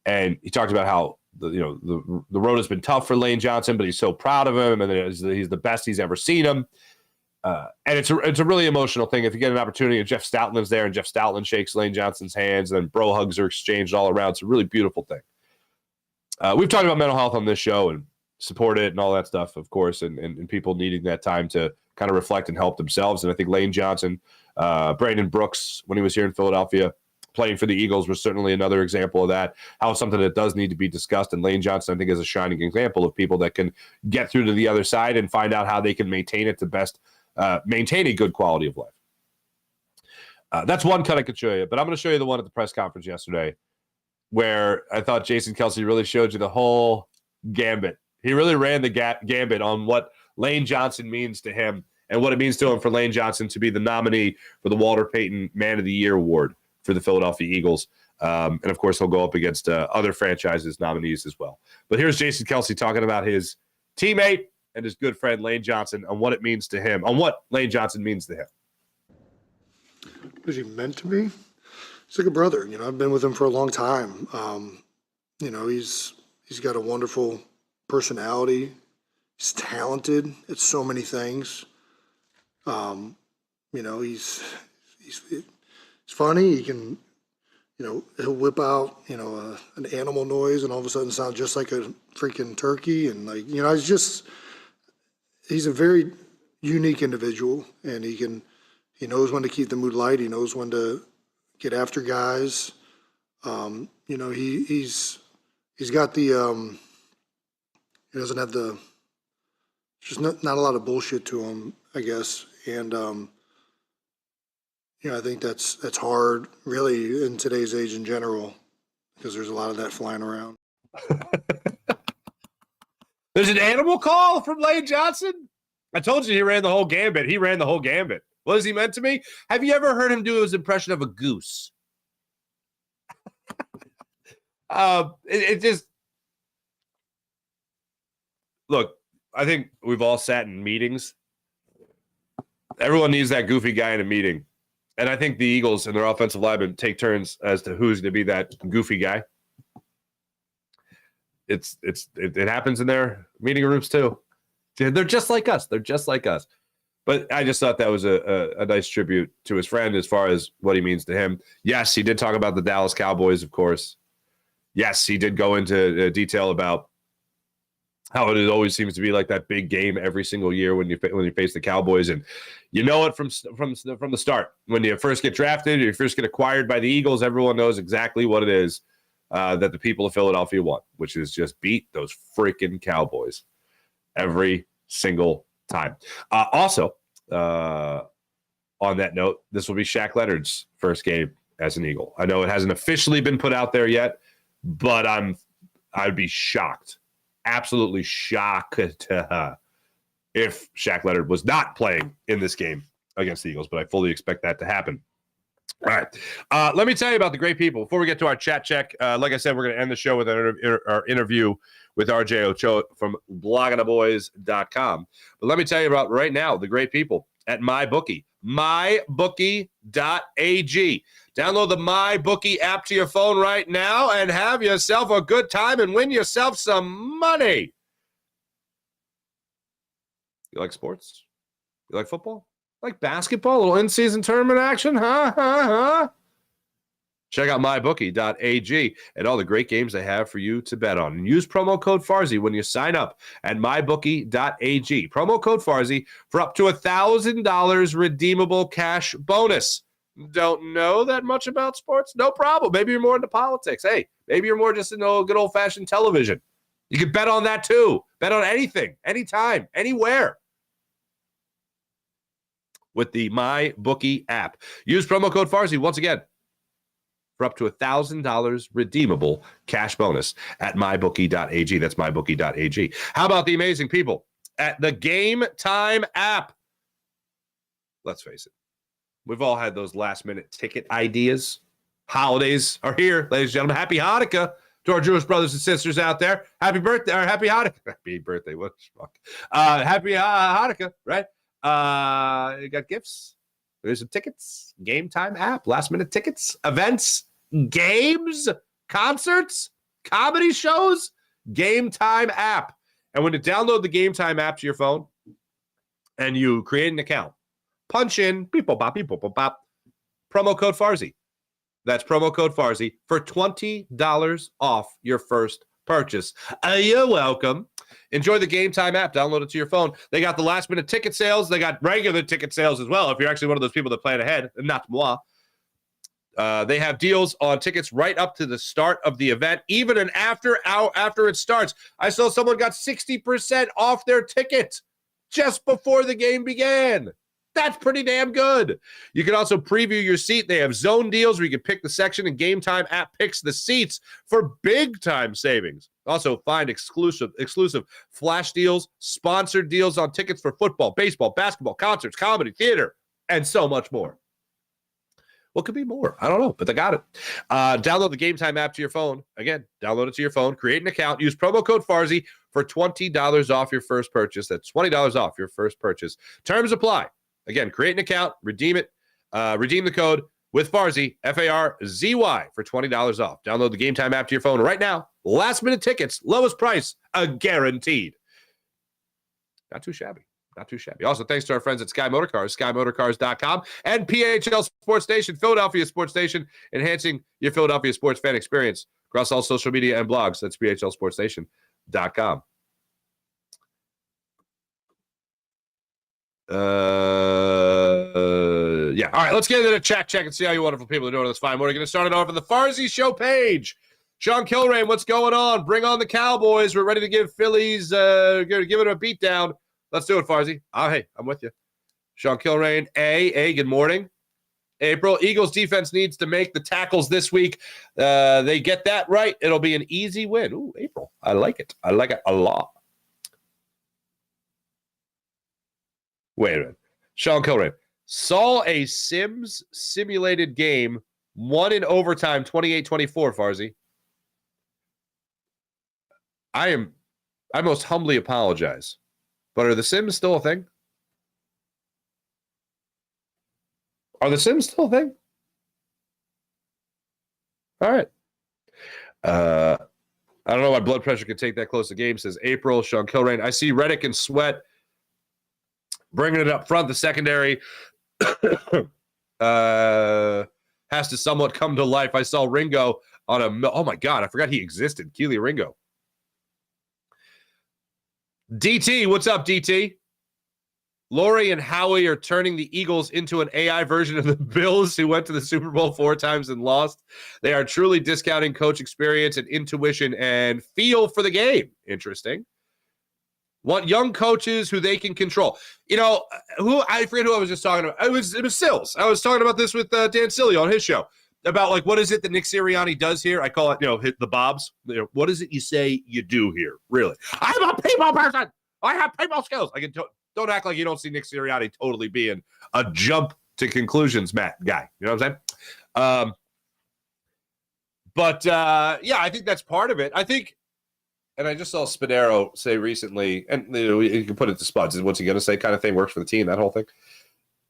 And he talked about how the road has been tough for Lane Johnson, but he's so proud of him, and he's the best he's ever seen him. And it's a really emotional thing. If you get an opportunity, and Jeff Stoutland's there, and Jeff Stoutland shakes Lane Johnson's hands, and then bro hugs are exchanged all around. It's a really beautiful thing. We've talked about mental health on this show and support it and all that stuff, of course, and people needing that time to kind of reflect and help themselves. And I think Lane Johnson, Brandon Brooks, when he was here in Philadelphia, playing for the Eagles, was certainly another example of that, how it's something that does need to be discussed. And Lane Johnson, I think, is a shining example of people that can get through to the other side and find out how they can maintain it to best, maintain a good quality of life. That's one cut I could show you, but I'm going to show you the one at the press conference yesterday where I thought Jason Kelce really showed you the whole gambit. He really ran the gambit on what Lane Johnson means to him and what it means to him for Lane Johnson to be the nominee for the Walter Payton Man of the Year Award for the Philadelphia Eagles. And, of course, he'll go up against other franchises nominees as well. But here's Jason Kelce talking about his teammate and his good friend Lane Johnson on what it means to him, on what Lane Johnson means to him. What he meant to me? He's like a brother. I've been with him for a long time. He's got a wonderful personality. He's talented at so many things. He's funny. He can, he'll whip out, an animal noise and all of a sudden sound just like a freaking turkey. And he's a very unique individual, and he knows when to keep the mood light. He knows when to get after guys. He's got the, he doesn't have the, just not a lot of bullshit to him, I guess. And, I think that's hard, really, in today's age in general, because there's a lot of that flying around. There's an animal call from Lane Johnson? I told you he ran the whole gambit. He ran the whole gambit. What has he meant to me? Have you ever heard him do his impression of a goose? It just... Look, I think we've all sat in meetings. Everyone needs that goofy guy in a meeting. And I think the Eagles and their offensive linemen take turns as to who's going to be that goofy guy. It happens in their meeting rooms too. They're just like us. But I just thought that was a nice tribute to his friend as far as what he means to him. Yes, he did talk about the Dallas Cowboys, of course. Yes, he did go into detail about how it always seems to be like that big game every single year when you face the Cowboys, and you know it from the start. When you first get drafted, or you first get acquired by the Eagles, everyone knows exactly what it is that the people of Philadelphia want, which is just beat those freaking Cowboys every single time. Also, on that note, this will be Shaq Leonard's first game as an Eagle. I know it hasn't officially been put out there yet, but I'd be shocked. Absolutely shocked if Shaq Leonard was not playing in this game against the Eagles, but I fully expect that to happen. All right. Let me tell you about the great people. Before we get to our chat check, like I said, we're going to end the show with our interview with RJ Ochoa from bloggingtheboys.com. But let me tell you about right now the great people at MyBookie. MyBookie.ag. Download the MyBookie app to your phone right now and have yourself a good time and win yourself some money. You like sports? You like football? Like basketball? A little in-season tournament action? Huh? Check out mybookie.ag and all the great games they have for you to bet on. And use promo code Farzy when you sign up at mybookie.ag. Promo code Farzy for up to $1,000 redeemable cash bonus. Don't know that much about sports? No problem. Maybe you're more into politics. Hey, maybe you're more just into good old-fashioned television. You can bet on that too. Bet on anything, anytime, anywhere with the MyBookie app. Use promo code Farzy once again for up to $1,000 redeemable cash bonus at mybookie.ag. That's mybookie.ag. How about the amazing people at the Game Time app? let's face it. We've all had those last-minute ticket ideas. Holidays are here, ladies and gentlemen. Happy Hanukkah to our Jewish brothers and sisters out there. Happy birthday, or happy Hanukkah. Happy birthday, what the fuck? Happy Hanukkah, right? You got gifts. There's some tickets. Game Time app, last-minute tickets, events, games, concerts, comedy shows, Game Time app. And when you download the Game Time app to your phone and you create an account, punch in beep, bop, promo code Farzy. That's promo code Farzy for $20 off your first purchase. You're welcome. Enjoy the Game Time app. Download it to your phone. They got the last minute ticket sales. They got regular ticket sales as well. If you're actually one of those people that plan ahead, not moi. They have deals on tickets right up to the start of the event, even an after it starts. I saw someone got 60% off their ticket just before the game began. That's pretty damn good. You can also preview your seat. They have zone deals where you can pick the section, and Game Time app picks the seats for big time savings. Also, find exclusive flash deals, sponsored deals on tickets for football, baseball, basketball, concerts, comedy, theater, and so much more. What could be more? I don't know, but they got it. Download the Game Time app to your phone. Again, download it to your phone. Create an account. Use promo code Farzy for $20 off your first purchase. That's $20 off your first purchase. Terms apply. Again, create an account, redeem it, redeem the code with Farzy, F-A-R-Z-Y, for $20 off. Download the Game Time app to your phone right now. Last minute tickets, lowest price, guaranteed. Not too shabby. Not too shabby. Also, thanks to our friends at Sky Motorcars, SkyMotorcars.com, and PHL Sports Station, Philadelphia Sports Station, enhancing your Philadelphia sports fan experience across all social media and blogs. That's PHLSportsStation.com. Yeah. All right, let's get into the chat check and see how you wonderful people are doing this fine. We're going to start it off on the Farzy Show page. Sean Kilrain, what's going on? Bring on the Cowboys. We're ready to give Phillies, give it a beatdown. Let's do it, Farzy. Oh, hey, I'm with you. Sean Kilrain, good morning. April, Eagles defense needs to make the tackles this week. They get that right. It'll be an easy win. Ooh, April. I like it. I like it a lot. Wait a minute. Sean Kilrain saw a Sims simulated game, won in overtime, 28-24, Farzy. I most humbly apologize. But are the Sims still a thing? Are the Sims still a thing? All right. I don't know why blood pressure could take that close to game, says April. Sean Kilrain. I see Reddick and Sweat bringing it up front. The secondary has to somewhat come to life. I saw Ringo on oh my God, I forgot he existed. Keely Ringo. DT, what's up, DT? Lori and Howie are turning the Eagles into an AI version of the Bills who went to the Super Bowl 4 times and lost. They are truly discounting coach experience and intuition and feel for the game. Interesting. Want young coaches who they can control. You know, I forget who I was just talking about. It was Sills. I was talking about this with Dan Cilio on his show about, like, what is it that Nick Sirianni does here? I call it, hit the Bobs. What is it you say you do here? Really? I'm a people person. I have people skills. I can don't act like you don't see Nick Sirianni totally being a jump to conclusions guy. You know what I'm saying? Yeah, I think that's part of it. I think, and I just saw Spadero say recently, and you can put it to Spuds, what's he going to say kind of thing, works for the team, that whole thing.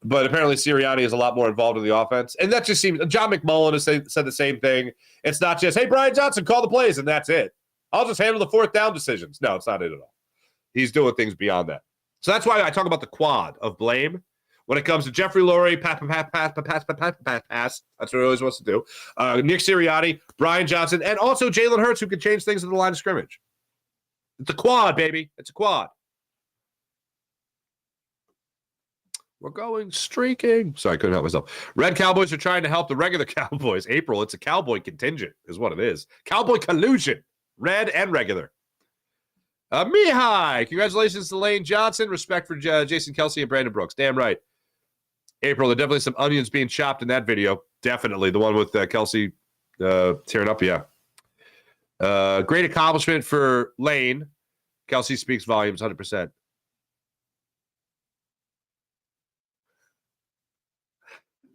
But apparently Sirianni is a lot more involved in the offense. And that just seems, John McMullen has said the same thing. It's not just, hey, Brian Johnson, call the plays, and that's it. I'll just handle the fourth down decisions. No, it's not it at all. He's doing things beyond that. So that's why I talk about the quad of blame when it comes to Jeffrey Lurie, pass. That's what he always wants to do. Nick Sirianni, Brian Johnson, and also Jalen Hurts, who can change things at the line of scrimmage. It's a quad, baby. It's a quad. We're going streaking. Sorry, I couldn't help myself. Red Cowboys are trying to help the regular Cowboys. April, it's a Cowboy contingent is what it is. Cowboy collusion. Red and regular. Mihai, congratulations to Lane Johnson. Respect for Jason Kelsey and Brandon Brooks. Damn right. April, there are definitely some onions being chopped in that video. Definitely. The one with Kelsey tearing up, yeah. Great accomplishment for Lane. Kelsey speaks volumes, 100%.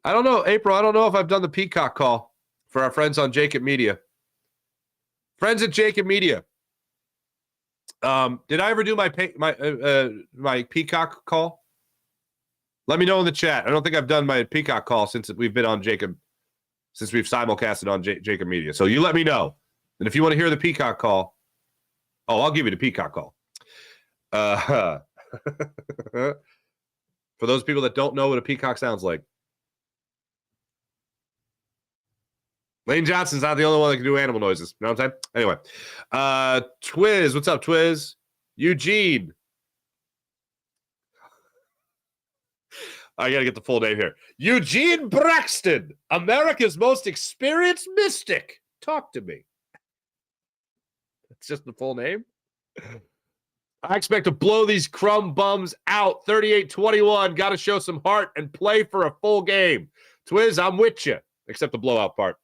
I don't know, April. I don't know if I've done the Peacock call for our friends on Jacob Media. Friends at Jacob Media. Did I ever do my Peacock call? Let me know in the chat. I don't think I've done my Peacock call since we've been on Jacob, since we've simulcasted on Jacob Media. So you let me know. And if you want to hear the Peacock call, I'll give you the Peacock call. For those people that don't know what a peacock sounds like. Lane Johnson's not the only one that can do animal noises. You know what I'm saying? Anyway. Twiz. What's up, Twiz? Eugene. I got to get the full name here. Eugene Braxton, America's most experienced mystic. Talk to me. That's just the full name? I expect to blow these crumb bums out 38-21. Got to show some heart and play for a full game. Twiz, I'm with you, except the blowout part.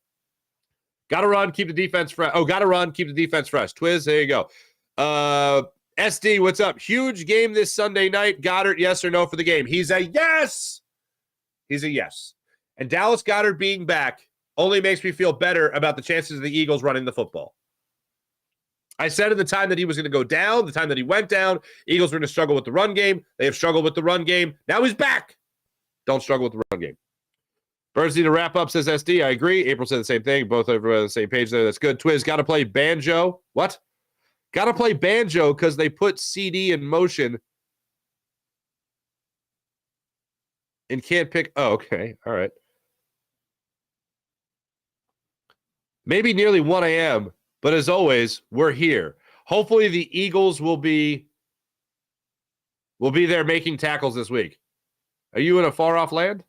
Got to run, keep the defense fresh. Oh, got to run, keep the defense fresh. Twiz, there you go. SD, what's up? Huge game this Sunday night. Goddard, yes or no for the game? He's a yes. He's a yes. And Dallas Goedert being back only makes me feel better about the chances of the Eagles running the football. I said at the time that he was going to go down, the time that he went down, Eagles were going to struggle with the run game. They have struggled with the run game. Now he's back. Don't struggle with the run game. Bernstein to wrap up, says SD. I agree. April said the same thing. Both over on the same page there. That's good. Twiz, got to play banjo. What? Got to play banjo because they put CD in motion and can't pick. Oh, okay. All right. Maybe nearly 1 a.m., but as always, we're here. Hopefully the Eagles will be there making tackles this week. Are you in a far-off land?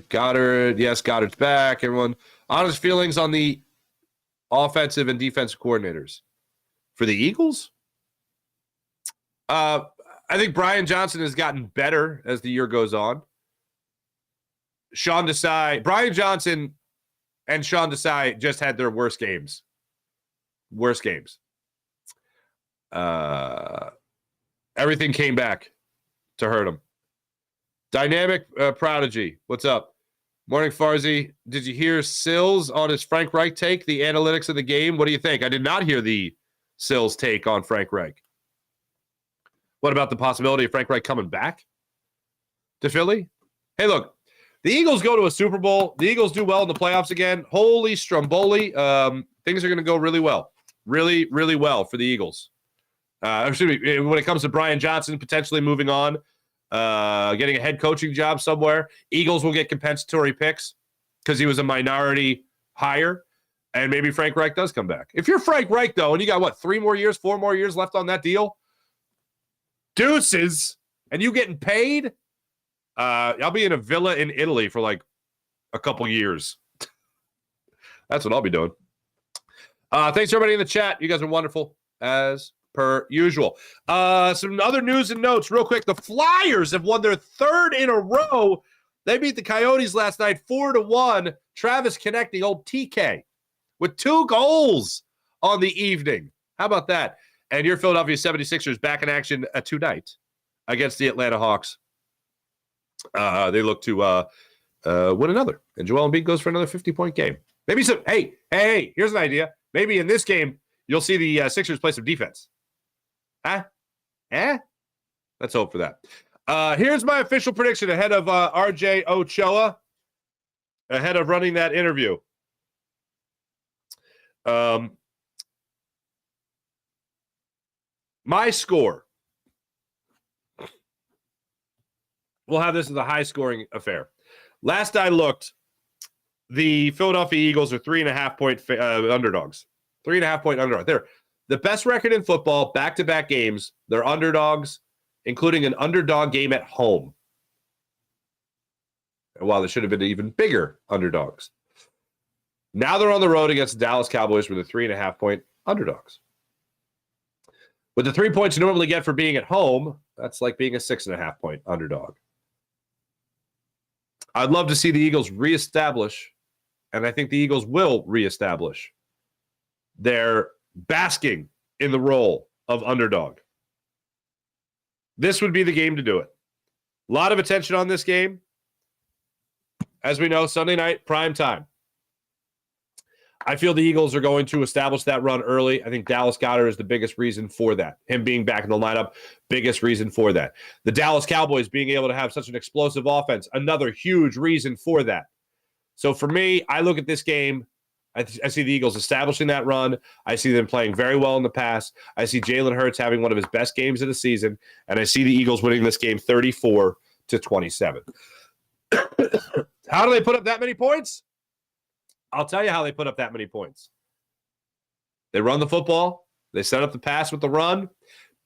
Goddard. Yes, Goddard's back. Everyone. Honest feelings on the offensive and defensive coordinators for the Eagles? I think Brian Johnson has gotten better as the year goes on. Brian Johnson and Sean Desai just had their worst games. Everything came back to hurt them. Dynamic Prodigy, what's up? Morning, Farzy. Did you hear Sills on his Frank Reich take, the analytics of the game? What do you think? I did not hear the Sills take on Frank Reich. What about the possibility of Frank Reich coming back to Philly? Hey, look, the Eagles go to a Super Bowl. The Eagles do well in the playoffs again. Holy Stromboli. Things are going to go really well. Really, really well for the Eagles. When it comes to Brian Johnson potentially moving on, getting a head coaching job somewhere, Eagles will get compensatory picks because he was a minority hire, and maybe Frank Reich does come back. If you're Frank Reich, though, and you got, 4 more years left on that deal? Deuces, and you getting paid? I'll be in a villa in Italy for like a couple years. That's what I'll be doing. Thanks everybody in the chat. You guys are wonderful as per usual. Some other news and notes real quick. The Flyers have won their 3rd in a row. They beat the Coyotes last night 4-1. Travis connecting old TK with 2 goals on the evening. How about that? And your Philadelphia 76ers back in action tonight against the Atlanta Hawks. They look to win another. And Joel Embiid goes for another 50-point game. Maybe some. Hey, here's an idea. Maybe in this game, you'll see the Sixers play some defense. Huh? Let's hope for that. Here's my official prediction ahead of RJ Ochoa, ahead of running that interview. My score. We'll have this as a high-scoring affair. Last I looked, the Philadelphia Eagles are 3.5-point underdogs. 3.5-point underdog. They're the best record in football, back-to-back games. They're underdogs, including an underdog game at home. And while there should have been even bigger underdogs. Now they're on the road against the Dallas Cowboys with a 3.5-point underdogs. With the 3 points you normally get for being at home, that's like being a 6.5-point underdog. I'd love to see the Eagles reestablish, and I think the Eagles will reestablish their basking in the role of underdog. This would be the game to do it. A lot of attention on this game. As we know, Sunday night, prime time. I feel the Eagles are going to establish that run early. I think Dallas Goedert is the biggest reason for that. Him being back in the lineup, biggest reason for that. The Dallas Cowboys being able to have such an explosive offense, another huge reason for that. So for me, I look at this game. I see the Eagles establishing that run. I see them playing very well in the pass. I see Jalen Hurts having one of his best games of the season, and I see the Eagles winning this game 34-27. How do they put up that many points? I'll tell you how they put up that many points. They run the football. They set up the pass with the run.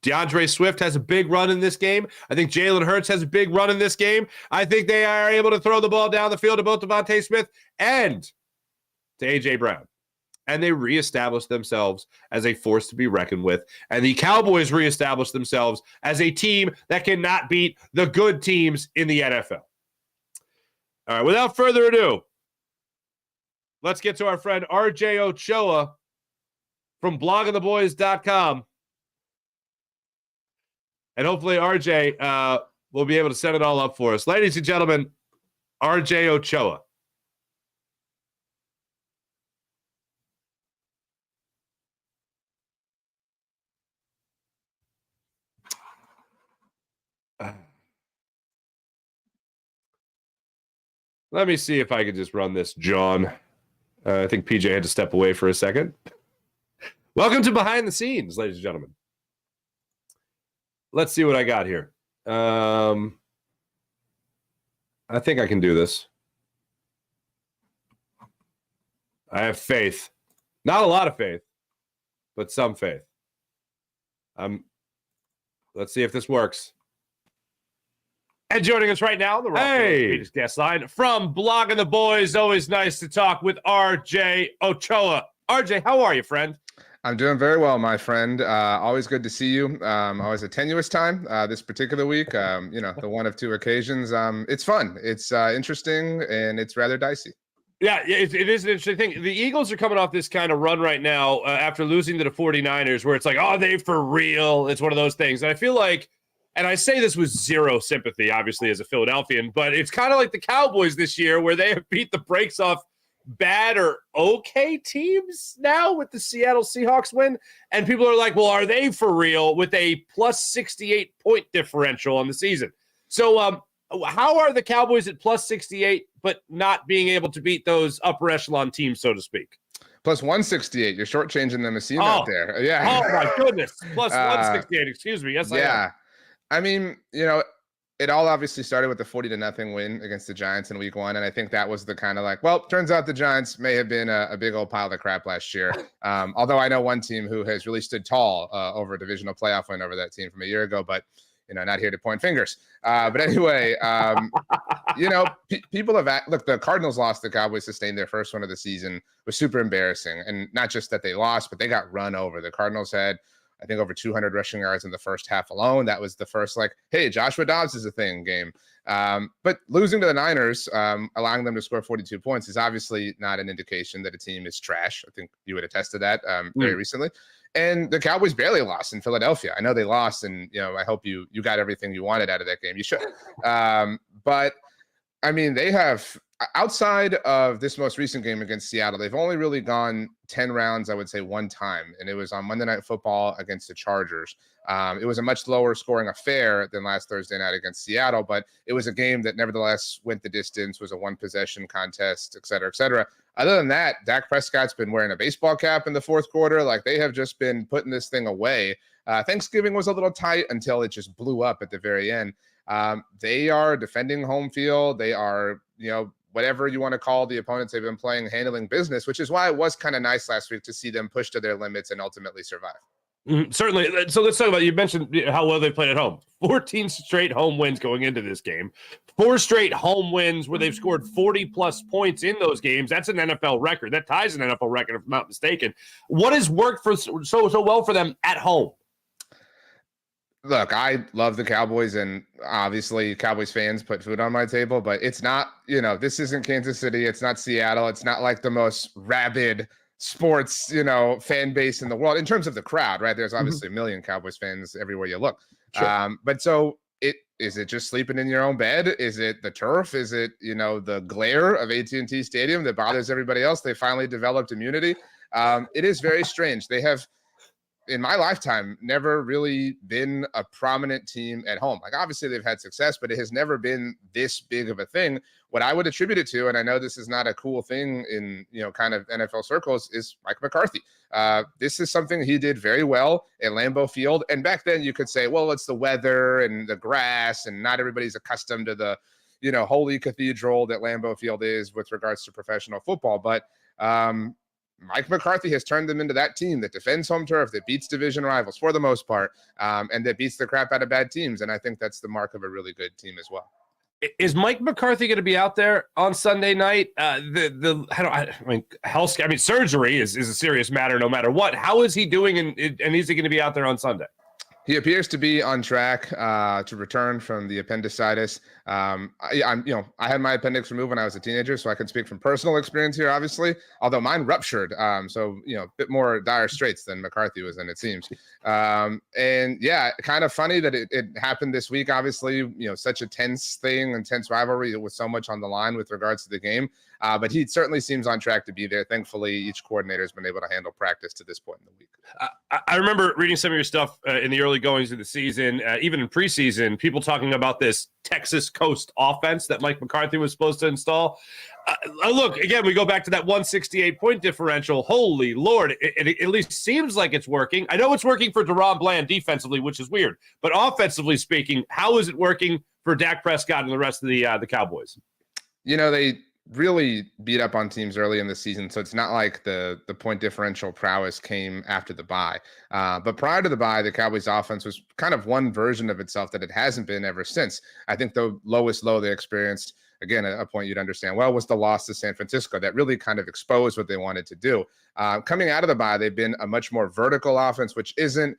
DeAndre Swift has a big run in this game. I think Jalen Hurts has a big run in this game. I think they are able to throw the ball down the field to both Devontae Smith and to A.J. Brown. And they reestablish themselves as a force to be reckoned with. And the Cowboys reestablish themselves as a team that cannot beat the good teams in the NFL. All right, without further ado, let's get to our friend RJ Ochoa from bloggingtheboys.com. And hopefully RJ will be able to set it all up for us. Ladies and gentlemen, RJ Ochoa. Let me see if I can just run this, John. I think PJ had to step away for a second. Welcome to Behind the Scenes, ladies and gentlemen. Let's see what I got here. I think I can do this. I have faith. Not a lot of faith, but some faith. Let's see if this works. And joining us right now, the Rock guest line from Blogging the Boys. Always nice to talk with RJ Ochoa. RJ, how are you, friend? I'm doing very well, my friend. Always good to see you. Always a tenuous time this particular week. The one of two occasions. It's fun. It's interesting, and it's rather dicey. Yeah, it is an interesting thing. The Eagles are coming off this kind of run right now after losing to the 49ers, where it's like, oh, they for real. It's one of those things. And I feel like, and I say this with zero sympathy, obviously, as a Philadelphian, but it's kind of like the Cowboys this year where they have beat the brakes off bad or okay teams now with the Seattle Seahawks win. And people are like, well, are they for real with a plus 68 point differential on the season? So how are the Cowboys at plus 68 but not being able to beat those upper echelon teams, so to speak? Plus 168. You're shortchanging them a seam out there. Yeah. Oh, my goodness. Plus 168. Excuse me. Yes, yeah. I mean, it all obviously started with the 40-0 win against the Giants in week 1. And I think that was the kind of like, well, turns out the Giants may have been a big old pile of crap last year. Although I know one team who has really stood tall over a divisional playoff win over that team from a year ago, but not here to point fingers. But anyway, people have look, the Cardinals lost, the Cowboys sustained their first one of the season. It was super embarrassing. And not just that they lost, but they got run over. The Cardinals had, I think, over 200 rushing yards in the first half alone. That was the first, like, hey, Joshua Dobbs is a thing game. But losing to the Niners, allowing them to score 42 points is obviously not an indication that a team is trash. I think you would attest to that very recently. And the Cowboys barely lost in Philadelphia. I know they lost, and I hope you got everything you wanted out of that game. You should. But I mean, they have, outside of this most recent game against Seattle, they've only really gone 10 rounds, I would say, one time, and it was on Monday Night Football against the Chargers. It was a much lower scoring affair than last Thursday night against Seattle, but it was a game that nevertheless went the distance, was a one-possession contest, et cetera, et cetera. Other than that, Dak Prescott's been wearing a baseball cap in the fourth quarter. Like, they have just been putting this thing away. Thanksgiving was a little tight until it just blew up at the very end. They are defending home field. They are, whatever you want to call the opponents they've been playing, handling business, which is why it was kind of nice last week to see them push to their limits and ultimately survive. Certainly. So let's talk about, you mentioned how well they played at home. 14 straight home wins going into this game. 4 straight home wins where they've scored 40-plus points in those games. That's an NFL record. That ties an NFL record, if I'm not mistaken. What has worked for so well for them at home? Look, I love the Cowboys, and obviously Cowboys fans put food on my table, but it's not, this isn't Kansas City. It's not Seattle. It's not like the most rabid sports, fan base in the world in terms of the crowd, right? There's obviously a million Cowboys fans everywhere you look. Sure. But so Is it just sleeping in your own bed? Is it the turf? Is it, the glare of AT&T Stadium that bothers everybody else? They finally developed immunity. It is very strange. They have, in my lifetime, never really been a prominent team at home. Like, obviously they've had success, but it has never been this big of a thing. What I would attribute it to, and I know this is not a cool thing in, kind of NFL circles, is Mike McCarthy. This is something he did very well at Lambeau Field. And back then you could say, well, it's the weather and the grass, and not everybody's accustomed to the, holy cathedral that Lambeau Field is with regards to professional football. But Mike McCarthy has turned them into that team that defends home turf, that beats division rivals for the most part, and that beats the crap out of bad teams. And I think that's the mark of a really good team as well. Is Mike McCarthy going to be out there on Sunday night? Surgery is a serious matter no matter what. How is he doing, and is he going to be out there on Sunday? He appears to be on track to return from the appendicitis. I had my appendix removed when I was a teenager, so I can speak from personal experience here, obviously, although mine ruptured. A bit more dire straits than McCarthy was in, it seems. And yeah, kind of funny that it happened this week, obviously, such a tense rivalry with so much on the line with regards to the game. But he certainly seems on track to be there. Thankfully, each coordinator has been able to handle practice to this point in the week. I remember reading some of your stuff in the early goings of the season, even in preseason, people talking about this Texas Coast offense that Mike McCarthy was supposed to install. Look, again, we go back to that 168-point differential. Holy Lord, it at least seems like it's working. I know it's working for Deron Bland defensively, which is weird. But offensively speaking, how is it working for Dak Prescott and the rest of the Cowboys? They really beat up on teams early in the season, so it's not like the point differential prowess came after the bye. But prior to the bye, the Cowboys offense was kind of one version of itself that it hasn't been ever since. I think the lowest low they experienced, again, a point you'd understand well, was the loss to San Francisco. That really kind of exposed what they wanted to do. Coming out of the bye, they've been a much more vertical offense, which isn't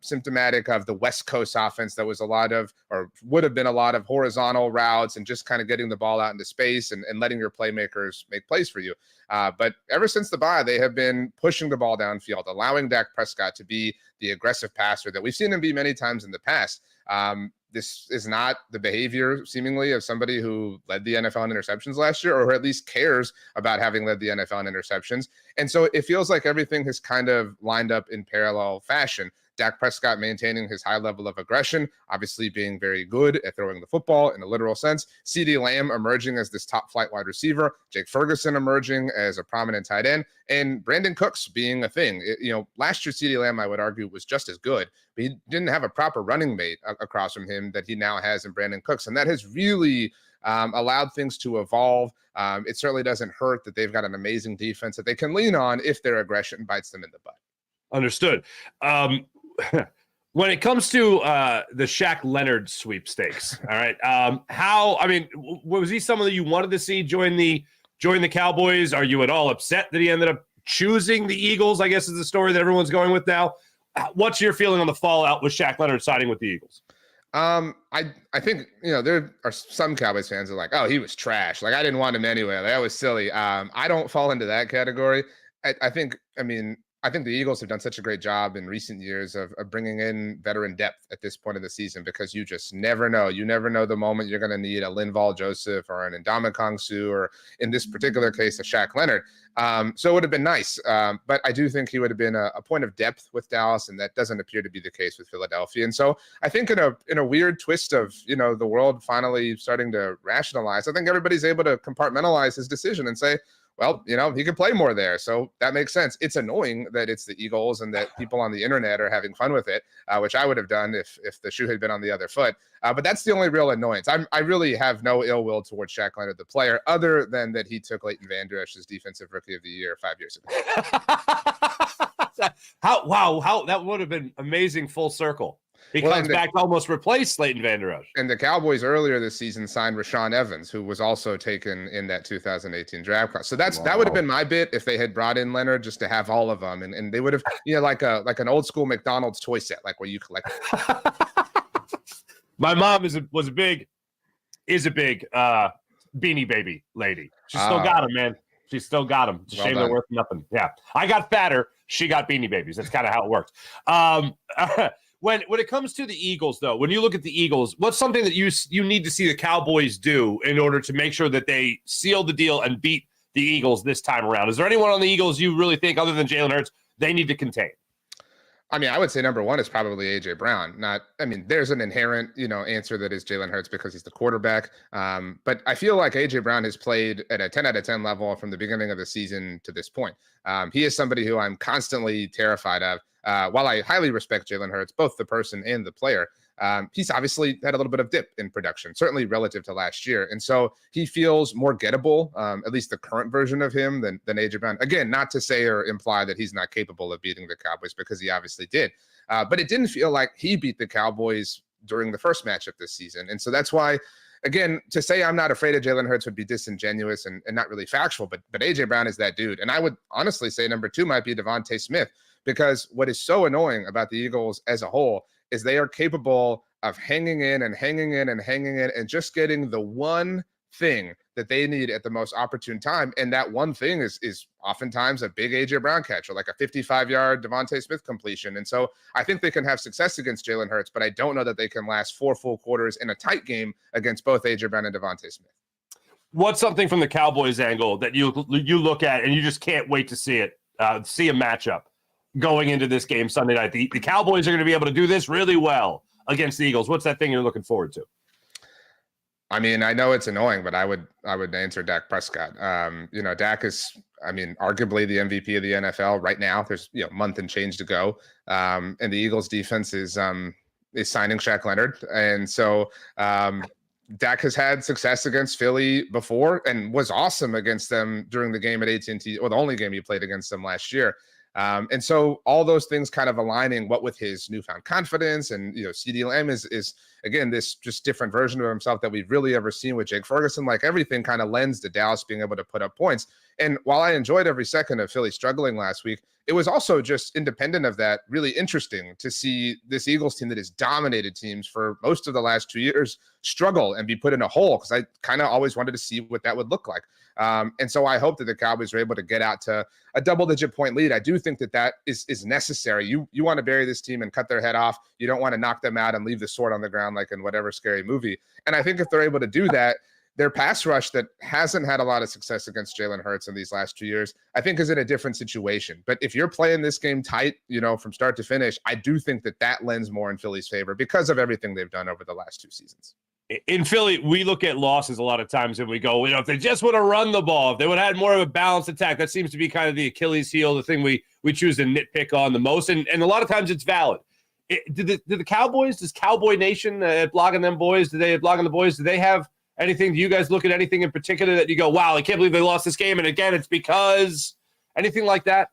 symptomatic of the West Coast offense that was a lot of, or would have been a lot of horizontal routes and just kind of getting the ball out into space and letting your playmakers make plays for you. But ever since the bye, they have been pushing the ball downfield, allowing Dak Prescott to be the aggressive passer that we've seen him be many times in the past. This is not the behavior, seemingly, of somebody who led the NFL in interceptions last year, or at least cares about having led the NFL in interceptions. And so it feels like everything has kind of lined up in parallel fashion. Dak Prescott maintaining his high level of aggression, obviously being very good at throwing the football in a literal sense. CeeDee Lamb emerging as this top flight wide receiver. Jake Ferguson emerging as a prominent tight end. And Brandon Cooks being a thing. Last year, CeeDee Lamb, I would argue, was just as good, but he didn't have a proper running mate across from him that he now has in Brandon Cooks. And that has really allowed things to evolve. It certainly doesn't hurt that they've got an amazing defense that they can lean on if their aggression bites them in the butt. Understood. When it comes to the Shaq Leonard sweepstakes, all right, was he someone that you wanted to see join the Cowboys? Are you at all upset that he ended up choosing the Eagles? I guess is the story that everyone's going with now. What's your feeling on the fallout with Shaq Leonard signing with the Eagles? I think, there are some Cowboys fans who are like, oh, he was trash. Like, I didn't want him anyway. Like, that was silly. I don't fall into that category. I think the Eagles have done such a great job in recent years of bringing in veteran depth at this point of the season, because you just never know. You never know the moment you're going to need a Linval Joseph or an Ndamukong Suh, or in this particular case, a Shaq Leonard. So it would have been nice. But I do think he would have been a point of depth with Dallas, and that doesn't appear to be the case with Philadelphia. And so I think in a weird twist of, the world finally starting to rationalize, I think everybody's able to compartmentalize his decision and say, well, he could play more there. So that makes sense. It's annoying that it's the Eagles and that people on the internet are having fun with it, which I would have done if the shoe had been on the other foot. But that's the only real annoyance. I really have no ill will towards Shaq Leonard, the player, other than that he took Leighton Vander Esch as Defensive Rookie of the Year 5 years ago. How that would have been amazing full circle. He comes back to almost replace Leighton Vander Esch. And the Cowboys earlier this season signed Rashaan Evans, who was also taken in that 2018 draft class. So that would have been my bit if they had brought in Leonard, just to have all of them, and they would have, like an old school McDonald's toy set, like where you collect. My mom is a big Beanie Baby lady. She still got them, man. She still got them. It's a shame they're worth nothing. Yeah, I got fatter. She got Beanie Babies. That's kind of how it works. When it comes to the Eagles, though, when you look at the Eagles, what's something that you need to see the Cowboys do in order to make sure that they seal the deal and beat the Eagles this time around? Is there anyone on the Eagles you really think, other than Jalen Hurts, they need to contain? I mean, I would say number one is probably A.J. Brown. There's an inherent, answer that is Jalen Hurts because he's the quarterback. But I feel like A.J. Brown has played at a 10 out of 10 level from the beginning of the season to this point. He is somebody who I'm constantly terrified of. While I highly respect Jalen Hurts, both the person and the player, he's obviously had a little bit of dip in production, certainly relative to last year. And so he feels more gettable, at least the current version of him, than A.J. Brown. Again, not to say or imply that he's not capable of beating the Cowboys, because he obviously did. But it didn't feel like he beat the Cowboys during the first matchup this season. And so that's why, again, to say I'm not afraid of Jalen Hurts would be disingenuous and not really factual, but A.J. Brown is that dude. And I would honestly say number two might be Devontae Smith, because what is so annoying about the Eagles as a whole is they are capable of hanging in and just getting the one thing that they need at the most opportune time. And that one thing is oftentimes a big A.J. Brown catch, or like a 55-yard Devontae Smith completion. And so I think they can have success against Jalen Hurts, but I don't know that they can last 4 full quarters in a tight game against both A.J. Brown and Devontae Smith. What's something from the Cowboys angle that you look at and you just can't wait to see it, see a matchup going into this game Sunday night? The Cowboys are going to be able to do this really well against the Eagles. What's that thing you're looking forward to? I mean, I know it's annoying, but I would answer Dak Prescott. Dak is, arguably the MVP of the NFL right now. There's a month and change to go, and the Eagles defense is signing Shaq Leonard, and so Dak has had success against Philly before and was awesome against them during the game at AT&T, or the only game he played against them last year. And so all those things kind of aligning, what with his newfound confidence, and CeeDee Lamb is again this just different version of himself that we've really ever seen with Jake Ferguson. Like, everything kind of lends to Dallas being able to put up points. And while I enjoyed every second of Philly struggling last week, it was also just independent of that really interesting to see this Eagles team that has dominated teams for most of the last 2 years struggle and be put in a hole, because I kind of always wanted to see what that would look like. And so I hope that the Cowboys are able to get out to a double-digit point lead. I do think that is necessary. You want to bury this team and cut their head off. You don't want to knock them out and leave the sword on the ground like in whatever scary movie. And I think if they're able to do that, their pass rush that hasn't had a lot of success against Jalen Hurts in these last 2 years, I think is in a different situation. But if you're playing this game tight, from start to finish, I do think that lends more in Philly's favor because of everything they've done over the last 2 seasons. In Philly, we look at losses a lot of times and we go, if they just would have run the ball, if they would have had more of a balanced attack, that seems to be kind of the Achilles heel, the thing we choose to nitpick on the most. And a lot of times it's valid. Did the Cowboys, does Cowboy Nation blogging them boys, do they have anything? Do you guys look at anything in particular that you go, wow, I can't believe they lost this game? And again, it's because anything like that?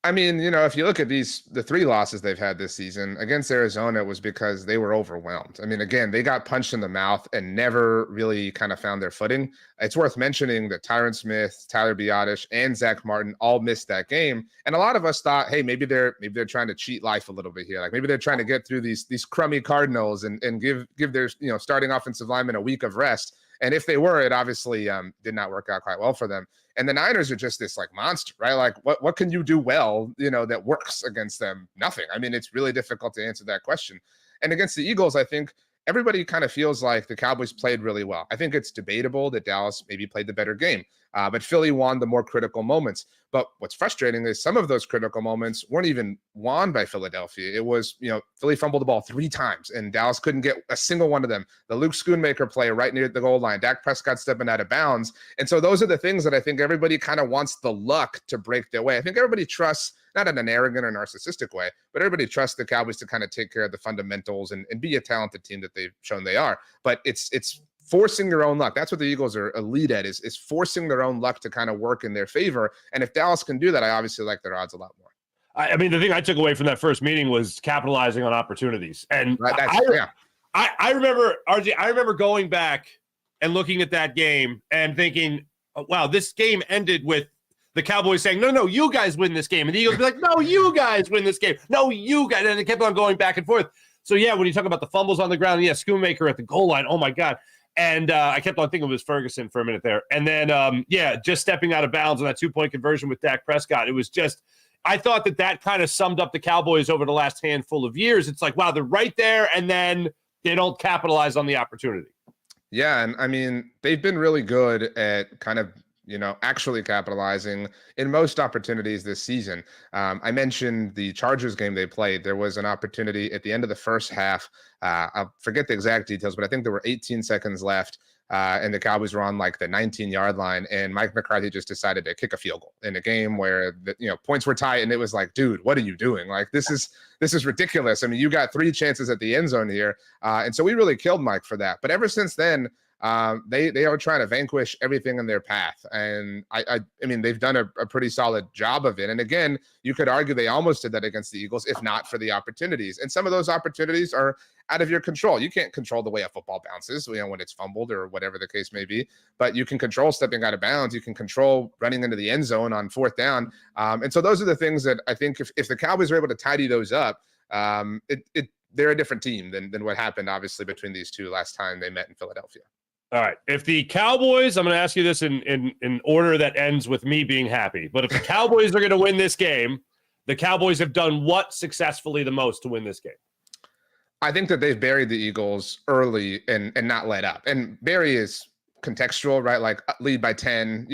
I mean, if you look at the 3 losses they've had this season against Arizona, it was because they were overwhelmed. I mean, again, they got punched in the mouth and never really kind of found their footing. It's worth mentioning that Tyron Smith, Tyler Biadasz, and Zach Martin all missed that game. And a lot of us thought, hey, maybe they're trying to cheat life a little bit here. Like, maybe they're trying to get through these crummy Cardinals and give their starting offensive linemen a week of rest. And if they were, it obviously did not work out quite well for them. And the Niners are just this monster, right? Like, what can you do well, that works against them? Nothing. I mean, it's really difficult to answer that question. And against the Eagles, I think everybody kind of feels like the Cowboys played really well. I think it's debatable that Dallas maybe played the better game, but Philly won the more critical moments. But what's frustrating is some of those critical moments weren't even won by Philadelphia. It was, Philly fumbled the ball 3 times and Dallas couldn't get a single one of them. The Luke Schoonmaker play right near the goal line, Dak Prescott stepping out of bounds. And so those are the things that I think everybody kind of wants the luck to break their way. I think everybody trusts, not in an arrogant or narcissistic way, but everybody trusts the Cowboys to kind of take care of the fundamentals and be a talented team that they've shown they are. But it's forcing your own luck. That's what the Eagles are elite at, is forcing their own luck to kind of work in their favor. And if Dallas can do that, I obviously like their odds a lot more. I mean, the thing I took away from that first meeting was capitalizing on opportunities. And I remember, RJ, I remember going back and looking at that game and thinking, wow, this game ended with the Cowboys saying, no, you guys win this game. And the Eagles be like, no, you guys win this game. No, you guys. And it kept on going back and forth. So, yeah, when you talk about the fumbles on the ground, Schoonmaker at the goal line, oh, my God. And I kept on thinking it was Ferguson for a minute there. And then, just stepping out of bounds on that 2-point conversion with Dak Prescott. It was just I thought that kind of summed up the Cowboys over the last handful of years. It's like, wow, they're right there, and then they don't capitalize on the opportunity. Yeah, and I mean, they've been really good at kind of, actually capitalizing in most opportunities this season. I mentioned the Chargers game they played. There was an opportunity at the end of the first half. I forget the exact details, but I think there were 18 seconds left. And the Cowboys were on like the 19-yard line, and Mike McCarthy just decided to kick a field goal in a game where points were tight, and it was like, dude, what are you doing? Like, this is ridiculous. I mean, you got 3 chances at the end zone here, and so we really killed Mike for that. But ever since then, they are trying to vanquish everything in their path, and I mean, they've done a pretty solid job of it. And again, you could argue they almost did that against the Eagles if not for the opportunities, and some of those opportunities are out of your control. You can't control the way a football bounces, when it's fumbled or whatever the case may be, but you can control stepping out of bounds. You can control running into the end zone on 4th down. And so those are the things that I think if the Cowboys are able to tidy those up, they're a different team than what happened, obviously, between these two last time they met in Philadelphia. All right. If the Cowboys, I'm going to ask you this in order that ends with me being happy, but if the Cowboys are going to win this game, the Cowboys have done what successfully the most to win this game? I think that they've buried the Eagles early and not let up. And bury is contextual, right? Like lead by 10,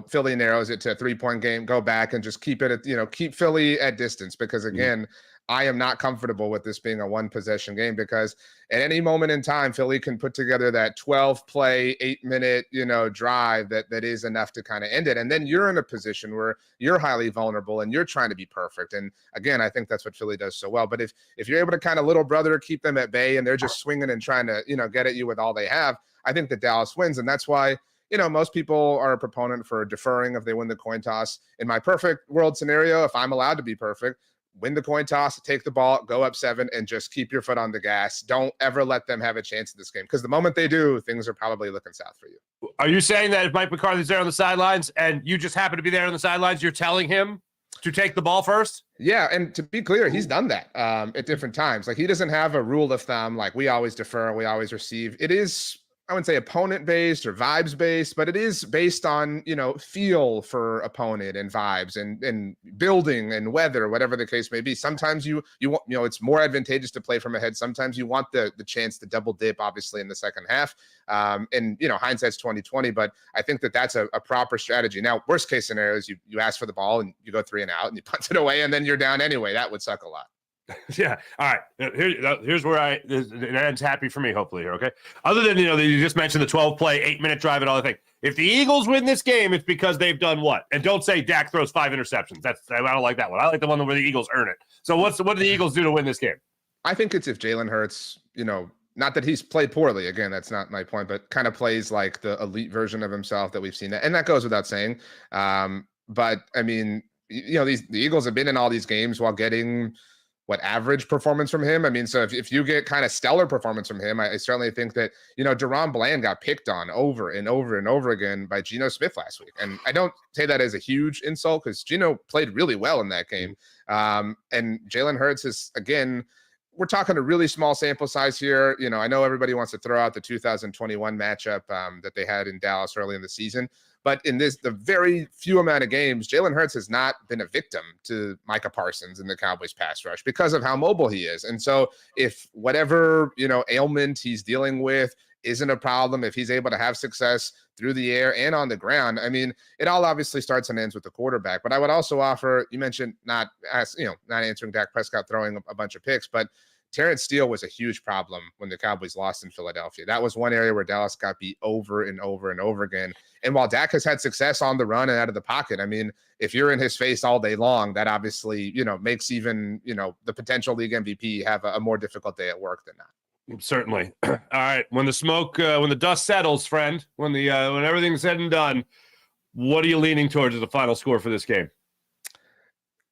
Philly narrows it to a 3-point game, go back and just keep it at, keep Philly at distance. Because again, I am not comfortable with this being a 1-possession game, because at any moment in time, Philly can put together that 12-play, 8-minute, drive that is enough to kind of end it. And then you're in a position where you're highly vulnerable and you're trying to be perfect. And again, I think that's what Philly does so well. But if you're able to kind of little brother keep them at bay and they're just swinging and trying to, get at you with all they have, I think that Dallas wins. And that's why, most people are a proponent for deferring if they win the coin toss. In my perfect world scenario, if I'm allowed to be perfect, win the coin toss, take the ball, go up 7, and just keep your foot on the gas. Don't ever let them have a chance in this game, because the moment they do, things are probably looking south for you. Are you saying that if Mike McCarthy's there on the sidelines and you just happen to be there on the sidelines, you're telling him to take the ball first? Yeah, and to be clear, he's done that at different times. Like, he doesn't have a rule of thumb, like we always defer, we always receive. It is, I wouldn't say opponent-based or vibes-based, but it is based on, feel for opponent and vibes and building and weather, whatever the case may be. Sometimes you want, it's more advantageous to play from ahead. Sometimes you want the chance to double dip, obviously, in the second half. And, hindsight's 20/20, but I think that's a proper strategy. Now, worst case scenario is you ask for the ball and you go 3 and out and you punt it away and then you're down anyway. That would suck a lot. Yeah. All right. Here's where it ends happy for me, hopefully, here. Okay. Other than, you just mentioned the 12-play, 8-minute drive and all that thing. If the Eagles win this game, it's because they've done what? And don't say Dak throws 5 interceptions. I don't like that one. I like the one where the Eagles earn it. So what do the Eagles do to win this game? I think it's if Jalen Hurts, not that he's played poorly. Again, that's not my point, but kind of plays like the elite version of himself that we've seen. And that goes without saying. But I mean, the Eagles have been in all these games while getting average performance from him. I mean, so if you get kind of stellar performance from him, I certainly think that, Deron Bland got picked on over and over and over again by Geno Smith last week. And I don't say that as a huge insult, because Geno played really well in that game. And Jalen Hurts is, again, we're talking a really small sample size here. I know everybody wants to throw out the 2021 matchup that they had in Dallas early in the season. But in the very few amount of games, Jalen Hurts has not been a victim to Micah Parsons in the Cowboys pass rush because of how mobile he is. And so if whatever, ailment he's dealing with isn't a problem, if he's able to have success through the air and on the ground, I mean, it all obviously starts and ends with the quarterback. But I would also offer, you mentioned not answering Dak Prescott throwing a bunch of picks, but Terrence Steele was a huge problem when the Cowboys lost in Philadelphia. That was one area where Dallas got beat over and over and over again. And while Dak has had success on the run and out of the pocket, I mean, if you're in his face all day long, that obviously, makes even, the potential league MVP have a more difficult day at work than not. Certainly. All right. When the dust settles, friend, when everything's said and done, what are you leaning towards as the final score for this game?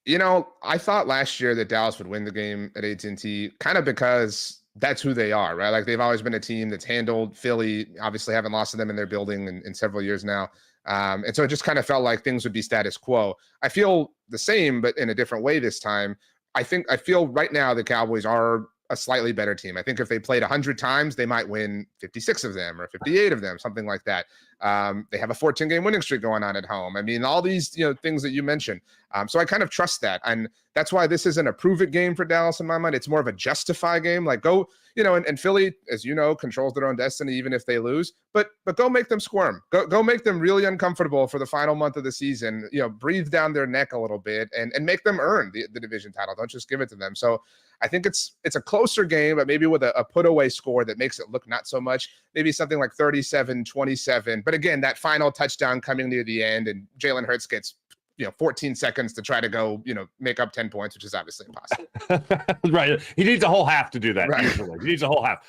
I thought last year that Dallas would win the game at AT&T kind of because that's who they are, right? Like, they've always been a team that's handled Philly, obviously haven't lost to them in their building in several years now. And so it just kind of felt like things would be status quo. I feel the same, but in a different way this time. I feel right now the Cowboys are a slightly better team. I think if they played 100 times, they might win 56 of them or 58 of them, something like that. They have a 14-game winning streak going on at home. I mean, all these things that you mentioned. So I kind of trust that, and that's why this isn't a prove it game for Dallas in my mind. It's more of a justify game. Like go, and Philly, as you know, controls their own destiny even if they lose. But go make them squirm. Go make them really uncomfortable for the final month of the season. Breathe down their neck a little bit and make them earn the division title. Don't just give it to them. So I think it's a closer game, but maybe with a put away score that makes it look not so much. Maybe something like 37-27. But again, that final touchdown coming near the end, and Jalen Hurts gets 14 seconds to try to go, make up 10 points, which is obviously impossible. Right. He needs a whole half to do that. Right. Usually. He needs a whole half.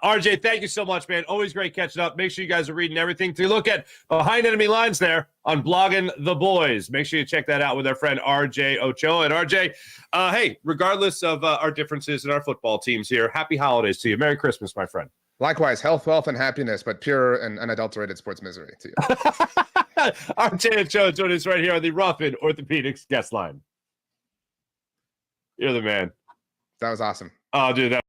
RJ, thank you so much, man. Always great catching up. Make sure you guys are reading everything. To look at Behind Enemy Lines there on Blogging the Boys. Make sure you check that out with our friend RJ Ochoa. And RJ, hey, regardless of our differences in our football teams here, happy holidays to you. Merry Christmas, my friend. Likewise, health, wealth, and happiness, but pure and unadulterated sports misery to you. RJ Ochoa joining us right here on the Ruffin Orthopedics guest line. You're the man. That was awesome. Oh, dude,